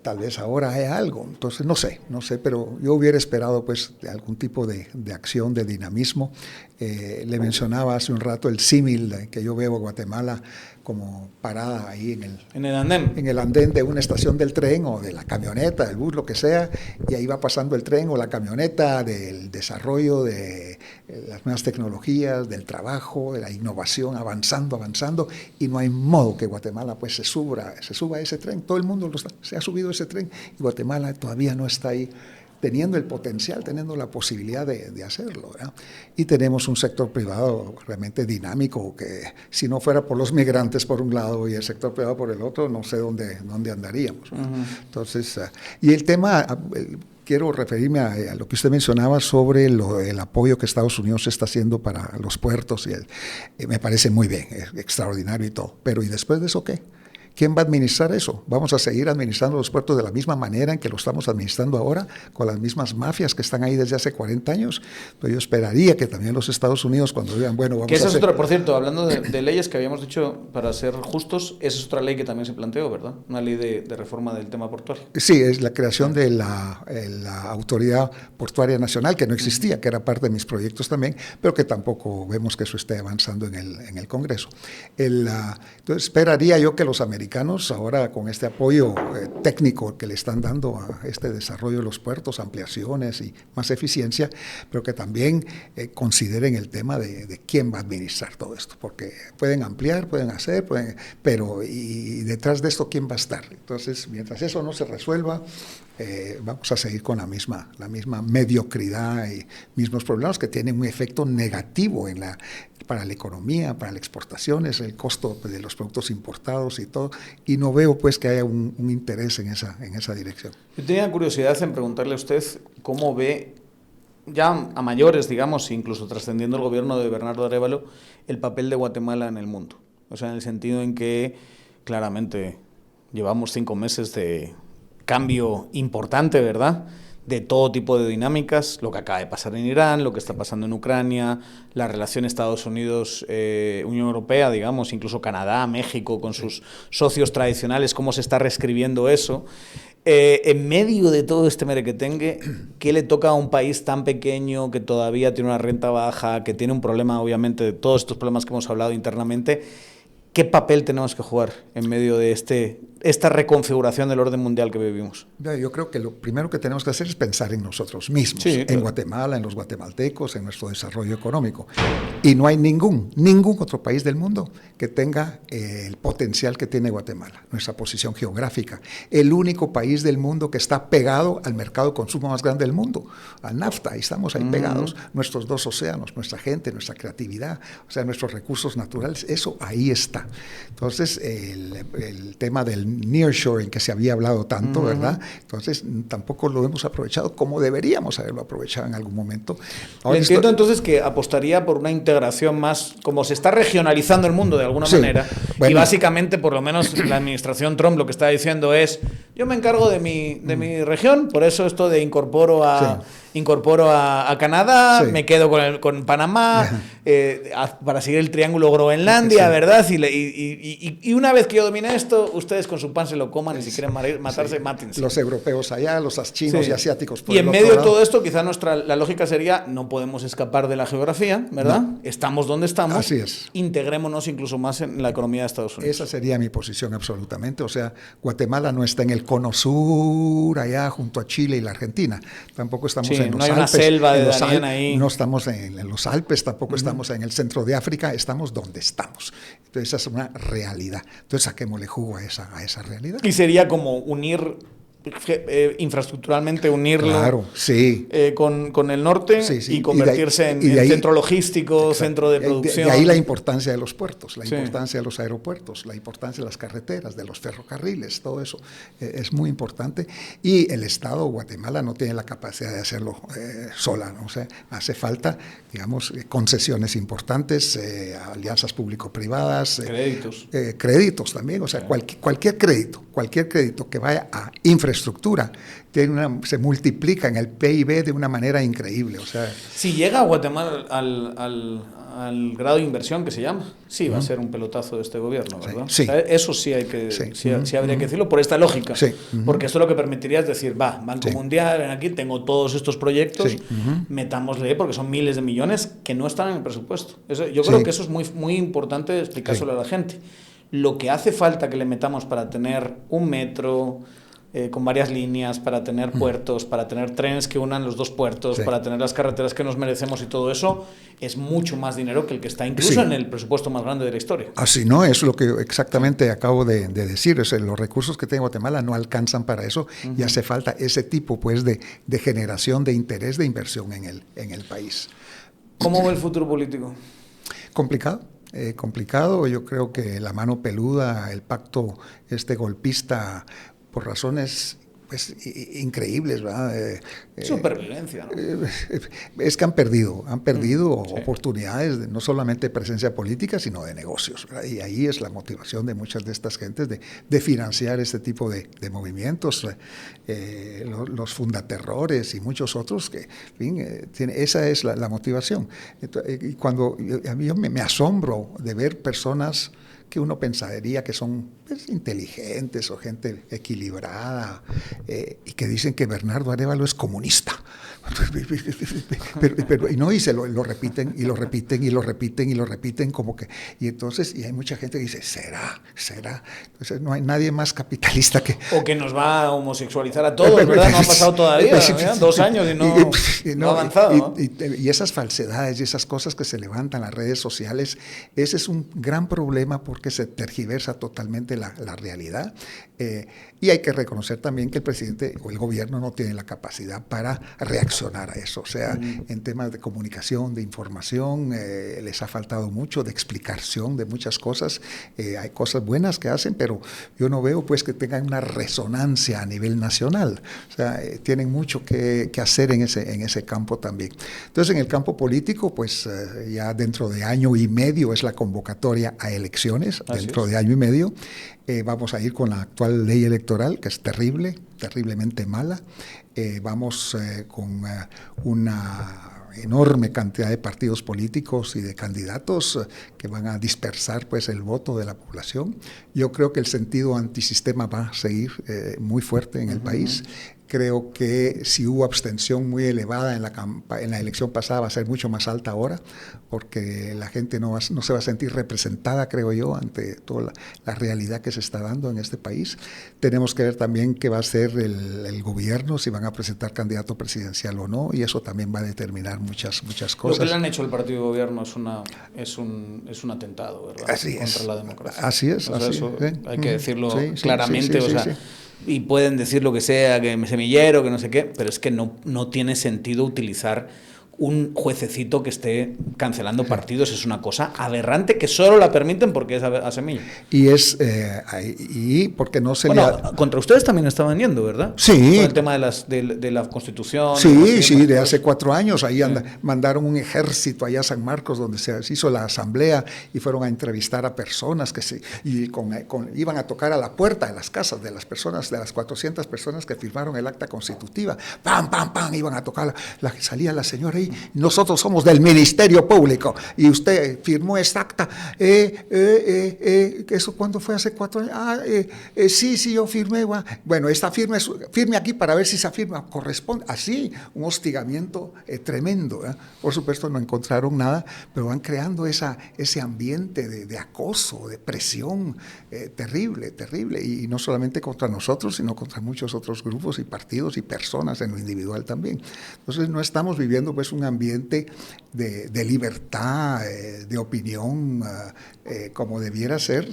tal vez ahora hay algo. Entonces, no sé, pero yo hubiera esperado pues de algún tipo de acción, de dinamismo. Le mencionaba hace un rato el símil que yo veo a Guatemala como parada ahí en el andén. En el andén de una estación del tren o de la camioneta, del bus, lo que sea, y ahí va pasando el tren o la camioneta del desarrollo de las nuevas tecnologías, del trabajo, de la innovación, avanzando, y no hay modo que Guatemala pues se suba a ese tren. Todo el mundo se ha subido a ese tren y Guatemala todavía no está ahí, teniendo el potencial, teniendo la posibilidad de hacerlo, ¿verdad? Y tenemos un sector privado realmente dinámico que si no fuera por los migrantes por un lado y el sector privado por el otro, no sé dónde andaríamos. Entonces, y el tema, quiero referirme a lo que usted mencionaba sobre el apoyo que Estados Unidos está haciendo para los puertos, y me parece muy bien, es extraordinario y todo, pero ¿y después de eso qué? ¿Quién va a administrar eso? ¿Vamos a seguir administrando los puertos de la misma manera en que lo estamos administrando ahora, con las mismas mafias que están ahí desde hace 40 años? Entonces yo esperaría que también los Estados Unidos, cuando digan, bueno, vamos que esa a es hacer... otra, por cierto, hablando de leyes que habíamos dicho, para ser justos, esa es otra ley que también se planteó, ¿verdad? Una ley de reforma del tema portuario. Sí, es la creación de la Autoridad Portuaria Nacional, que no existía, que era parte de mis proyectos también, pero que tampoco vemos que eso esté avanzando en el Congreso. Entonces esperaría yo que los americanos, ahora con este apoyo técnico que le están dando a este desarrollo de los puertos, ampliaciones y más eficiencia, pero que también consideren el tema de quién va a administrar todo esto, porque pueden ampliar, pueden hacer, pero y detrás de esto quién va a estar. Entonces, mientras eso no se resuelva, vamos a seguir con la misma mediocridad y mismos problemas que tienen un efecto negativo para la economía, para las exportaciones, el costo de los productos importados y todo, y no veo pues que haya un interés en esa dirección. Yo tenía curiosidad en preguntarle a usted cómo ve, ya a mayores, digamos, incluso trascendiendo el gobierno de Bernardo Arévalo, el papel de Guatemala en el mundo. O sea, en el sentido en que claramente llevamos 5 meses de cambio importante, ¿verdad?, de todo tipo de dinámicas, lo que acaba de pasar en Irán, lo que está pasando en Ucrania, la relación Estados Unidos-Unión Europea, digamos, incluso Canadá, México, con sus socios tradicionales, cómo se está reescribiendo eso. En medio de todo este merequetengue, ¿qué le toca a un país tan pequeño que todavía tiene una renta baja, que tiene un problema, obviamente, de todos estos problemas que hemos hablado internamente? ¿Qué papel tenemos que jugar en medio de esta reconfiguración del orden mundial que vivimos? Yo creo que lo primero que tenemos que hacer es pensar en nosotros mismos, sí, claro, en Guatemala, en los guatemaltecos, en nuestro desarrollo económico. Y no hay ningún otro país del mundo que tenga el potencial que tiene Guatemala, nuestra posición geográfica. El único país del mundo que está pegado al mercado de consumo más grande del mundo, al NAFTA, y estamos ahí pegados. Nuestros 2 océanos, nuestra gente, nuestra creatividad, o sea, nuestros recursos naturales, eso ahí está. Entonces, el tema del nearshoring que se había hablado tanto, ¿verdad? Entonces, tampoco lo hemos aprovechado como deberíamos haberlo aprovechado en algún momento. Ahora, entiendo entonces que apostaría por una integración más, como se está regionalizando el mundo de alguna manera, bueno, y básicamente, por lo menos la administración Trump lo que está diciendo es, yo me encargo de mi región, por eso esto de incorporo a Canadá, me quedo con Panamá, para seguir el triángulo Groenlandia, ¿verdad? Y una vez que yo domine esto, ustedes con su pan se lo coman, y si quieren matarse, mátense. Los europeos allá, los chinos y asiáticos por y en medio de todo esto, quizá la lógica sería, no podemos escapar de la geografía, ¿verdad? No. Estamos donde estamos. Así es. Integrémonos incluso más en la economía de Estados Unidos. Esa sería mi posición absolutamente. O sea, Guatemala no está en el cono sur, allá junto a Chile y la Argentina. Tampoco estamos en los no hay Alpes. Una selva de Darién ahí. No estamos en los Alpes, tampoco estamos en el centro de África, estamos donde estamos. Entonces, esa es una realidad. Entonces, saquémosle jugo a esa realidad. Y sería como unir, infraestructuralmente unirlo, claro, sí, con el norte, y convertirse en centro logístico, exacto, centro de producción. De ahí la importancia de los puertos, la importancia de los aeropuertos, la importancia de las carreteras, de los ferrocarriles, todo eso es muy importante. Y el Estado de Guatemala no tiene la capacidad de hacerlo sola, ¿no? O sea, hace falta, digamos, concesiones importantes, alianzas público-privadas, créditos. Créditos también, o sea, cualquier crédito que vaya a infraestructura infraestructura, se multiplica en el PIB de una manera increíble. O sea, si llega a Guatemala al grado de inversión que se llama, sí va a ser un pelotazo de este gobierno, ¿verdad? Sí. O sea, eso sí habría que decirlo por esta lógica, porque esto lo que permitiría es decir, Banco Mundial, aquí tengo todos estos proyectos, metámosle, porque son miles de millones que no están en el presupuesto. Yo creo que eso es muy, muy importante explicárselo a la gente. Lo que hace falta que le metamos para tener un metro con varias líneas, para tener puertos, para tener trenes que unan los dos puertos, para tener las carreteras que nos merecemos y todo eso, es mucho más dinero que el que está incluso en el presupuesto más grande de la historia. Así no, es lo que exactamente acabo de decir. Los recursos que tiene Guatemala no alcanzan para eso y hace falta ese tipo pues, de generación de interés de inversión en el país. ¿Cómo ve el futuro político? Complicado. Yo creo que la mano peluda, el pacto golpista, por razones pues increíbles, ¿verdad? Supervivencia, ¿no? Es que han perdido oportunidades, no solamente de presencia política, sino de negocios, ¿verdad? Y ahí es la motivación de muchas de estas gentes de financiar este tipo de movimientos, los fundaterrores y muchos otros que, en fin, esa es la motivación. Y cuando a mí me asombro de ver personas que uno pensaría que son pues, inteligentes o gente equilibrada y que dicen que Bernardo Arévalo es comunista. Pero y se lo repiten y lo repiten y lo repiten y lo repiten como que... Y entonces hay mucha gente que dice, ¿será? Entonces no hay nadie más capitalista que... O que nos va a homosexualizar a todos, ¿verdad? No ha pasado todavía, 2 años y no ha avanzado. Y esas falsedades y esas cosas que se levantan en las redes sociales, ese es un gran problema porque se tergiversa totalmente la realidad. Y hay que reconocer también que el presidente o el gobierno no tiene la capacidad para reaccionar a eso. O sea, en temas de comunicación, de información, les ha faltado mucho, de explicación de muchas cosas. Hay cosas buenas que hacen, pero yo no veo pues que tengan una resonancia a nivel nacional. O sea, tienen mucho que hacer en ese campo también. Entonces, en el campo político, pues ya dentro de año y medio es la convocatoria a elecciones, dentro de año y medio. Vamos a ir con la actual ley electoral, que es terriblemente mala. Vamos con una enorme cantidad de partidos políticos y de candidatos que van a dispersar pues, el voto de la población. Yo creo que el sentido antisistema va a seguir muy fuerte en el país. Creo que si hubo abstención muy elevada en la elección pasada, va a ser mucho más alta ahora, porque la gente no se va a sentir representada, creo yo, ante toda la realidad que se está dando en este país. Tenemos que ver también qué va a hacer el gobierno, si van a presentar candidato presidencial o no, y eso también va a determinar muchas cosas. Lo que le han hecho el partido de gobierno es un atentado, ¿verdad? Contra la democracia. Así es. Hay que decirlo claramente, y pueden decir lo que sea, que semillero, que no sé qué, pero es que no tiene sentido utilizar un juececito que esté cancelando partidos. Es una cosa aberrante que solo la permiten porque es a Semilla. Y porque no se contra ustedes también estaban yendo, ¿verdad? Sí. Con el tema de la Constitución. Sí, de hace 4 años. Ahí mandaron un ejército allá a San Marcos, donde se hizo la asamblea, y fueron a entrevistar a personas iban a tocar a la puerta de las casas de las personas, de las 400 personas que firmaron el acta constitutiva. ¡Pam, pam, pam! Iban a tocar. Salía la señora ahí. Nosotros somos del Ministerio Público y usted firmó esta acta. ¿Eso cuándo fue? ¿Hace 4 años? Sí, yo firmé. Bueno, esta firme aquí para ver si esa firma corresponde. Así, un hostigamiento tremendo. Por supuesto, no encontraron nada, pero van creando ese ambiente de acoso, de presión terrible. Y no solamente contra nosotros, sino contra muchos otros grupos y partidos y personas en lo individual también. Entonces, no estamos viviendo pues un ambiente de libertad, de opinión, como debiera ser,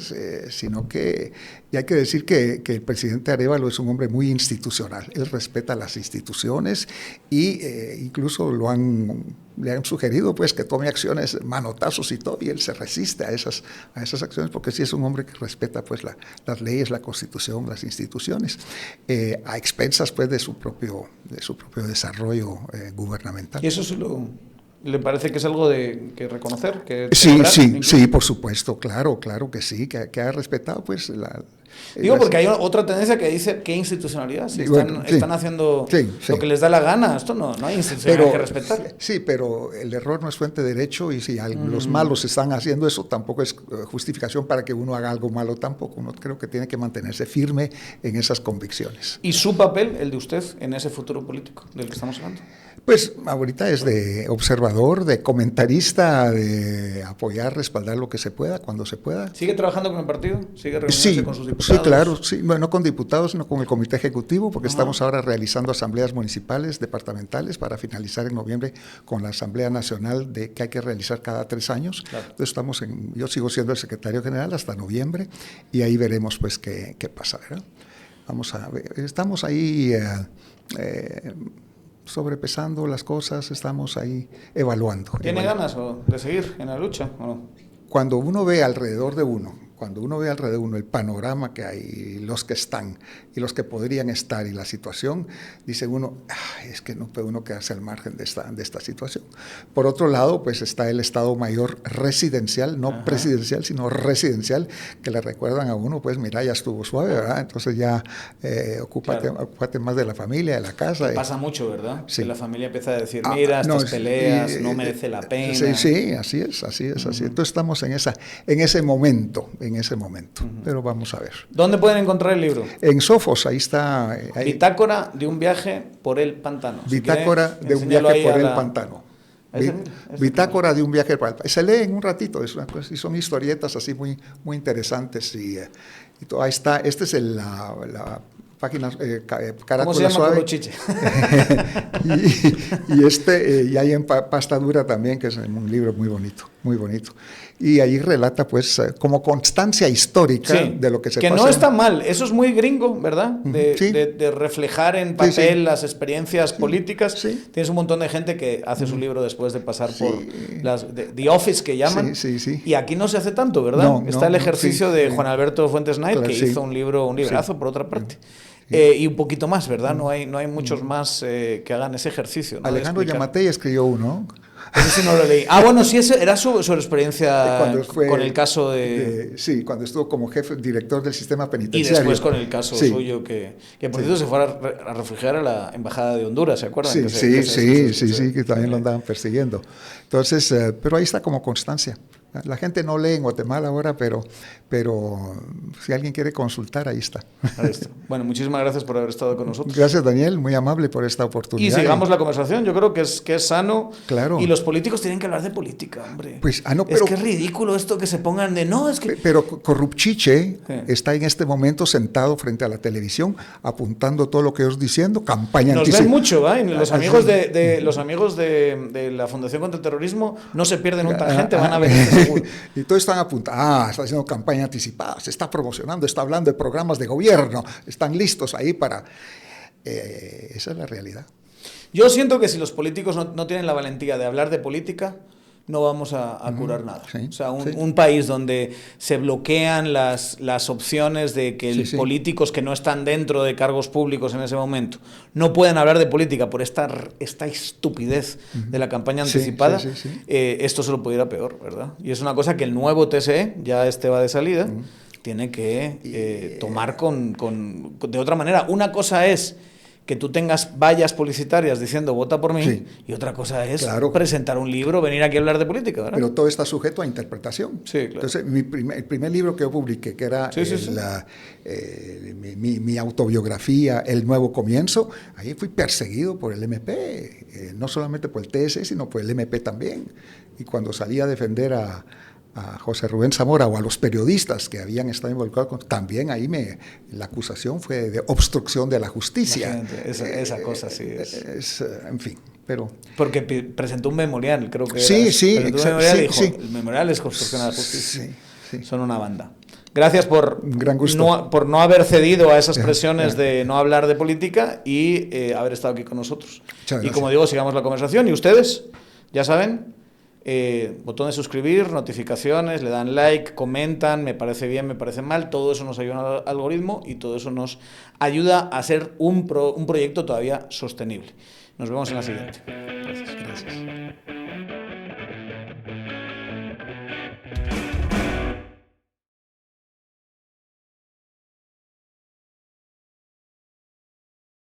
sino que y hay que decir que el presidente Arévalo es un hombre muy institucional. Él respeta las instituciones y incluso le han sugerido pues que tome acciones, manotazos y todo, y él se resiste a esas acciones porque sí es un hombre que respeta pues las leyes, la Constitución, las instituciones, a expensas pues de su propio desarrollo gubernamental. ¿Y eso le parece que es algo que reconocer? Sí, por supuesto, claro que sí, que ha respetado pues Digo, porque hay otra tendencia que dice ¿qué institucionalidad? Si están haciendo lo que les da la gana, esto no hay institucionalidad que respetar. Sí, pero el error no es fuente de derecho, y si los malos están haciendo eso, tampoco es justificación para que uno haga algo malo tampoco. Uno creo que tiene que mantenerse firme en esas convicciones. ¿Y su papel, el de usted, en ese futuro político del que estamos hablando? Pues ahorita es de observador, de comentarista, de apoyar, respaldar lo que se pueda, cuando se pueda. ¿Sigue trabajando con el partido? ¿Sigue reuniéndose con sus diputados? Sí, claro, sí. Bueno, no con diputados, sino con el comité ejecutivo, porque estamos ahora realizando asambleas municipales, departamentales, para finalizar en noviembre con la Asamblea Nacional que hay que realizar cada 3 años. Claro. Entonces yo sigo siendo el secretario general hasta noviembre, y ahí veremos pues qué pasa, ¿verdad? Vamos a ver, estamos ahí sobrepesando las cosas, estamos ahí evaluando. ¿Tiene ganas de seguir en la lucha o no? Cuando uno ve alrededor de uno el panorama que hay, los que están y los que podrían estar y la situación, dice uno, es que no puede uno quedarse al margen de esta situación. Por otro lado, pues está el Estado Mayor residencial, no presidencial, sino residencial, que le recuerdan a uno, pues mira, ya estuvo suave, ¿verdad? Entonces ya ocúpate más de la familia, de la casa. Pasa mucho, ¿verdad? Sí. Que la familia empieza a decir, mira, estas peleas, no merece la pena. Sí, así es. Entonces estamos en ese momento. Pero vamos a ver. ¿Dónde pueden encontrar el libro? En Sofos, ahí está. Bitácora de un viaje por el pantano. Bitácora de un viaje por el pantano. Bitácora de un viaje por el pantano. Se lee en un ratito, y son historietas así muy, muy interesantes. Y todo, ahí está. Esta es la página carátula ¿Cómo se llama? suave. Chiche. y hay en pasta dura también, que es un libro muy bonito, muy bonito. Y ahí relata, pues, como constancia histórica de lo que se pasa. Que no está mal, eso es muy gringo, ¿verdad? De reflejar en papel las experiencias políticas. Tienes un montón de gente que hace su libro después de pasar por The Office, que llaman. Y aquí no se hace tanto, ¿verdad? Está el ejercicio de Juan Alberto Fuentes Knight, que hizo un librazo, por otra parte. Y un poquito más, ¿verdad? No hay muchos más que hagan ese ejercicio, ¿no? Alejandro Yamatei escribió uno. Ese sí no lo leí. Bueno, sí, ese era su experiencia con el caso de... Sí, cuando estuvo como director del sistema penitenciario. Y después con el caso suyo, que por cierto se fue a refugiar a la embajada de Honduras, ¿se acuerdan? Que también lo andaban persiguiendo. Entonces, pero ahí está como constancia. La gente no lee en Guatemala ahora, pero si alguien quiere consultar, ahí está. Ahí está. Bueno, muchísimas gracias por haber estado con nosotros. Gracias, Daniel, muy amable por esta oportunidad. Y sigamos la conversación, yo creo que es sano. Claro. Y los políticos tienen que hablar de política, hombre. Pues, pero, es que es ridículo esto que se pongan de no, es que... Pero Corrupchiche está en este momento sentado frente a la televisión, apuntando todo lo que os diciendo, campaña anticipada. Nos ven mucho, ¿eh? Los amigos de la Fundación contra el Terrorismo no se pierden un tangente, van a ver este seguro. Y todos están apuntando, está haciendo campaña anticipada, se está promocionando, está hablando de programas de gobierno, están listos ahí para... esa es la realidad. Yo siento que si los políticos no tienen la valentía de hablar de política, no vamos a curar nada. O sea, un país donde se bloquean las opciones de que políticos que no están dentro de cargos públicos en ese momento no pueden hablar de política por esta estupidez de la campaña anticipada, esto se lo puede ir a peor, ¿verdad? Y es una cosa que el nuevo TSE, ya va de salida, tiene que tomar de otra manera. Una cosa es que tú tengas vallas publicitarias diciendo vota por mí, y otra cosa es presentar un libro, venir aquí a hablar de política, ¿verdad? Pero todo está sujeto a interpretación. Sí, claro. Entonces, el primer libro que yo publiqué, que era mi autobiografía, El Nuevo Comienzo, ahí fui perseguido por el MP, no solamente por el TSE, sino por el MP también. Y cuando salí a defender a José Rubén Zamora o a los periodistas que habían estado involucrados, también ahí la acusación fue de obstrucción de la justicia. Esa cosa sí es. En fin, pero... Porque presentó un memorial, creo que el memorial es obstrucción a la justicia. Son una banda. Gracias por no haber cedido a esas presiones de no hablar de política y haber estado aquí con nosotros. Y como digo, sigamos la conversación. Y ustedes, ya saben... botón de suscribir, notificaciones, le dan like, comentan, me parece bien, me parece mal, todo eso nos ayuda al algoritmo y todo eso nos ayuda a ser un proyecto todavía sostenible. Nos vemos en la siguiente. Gracias.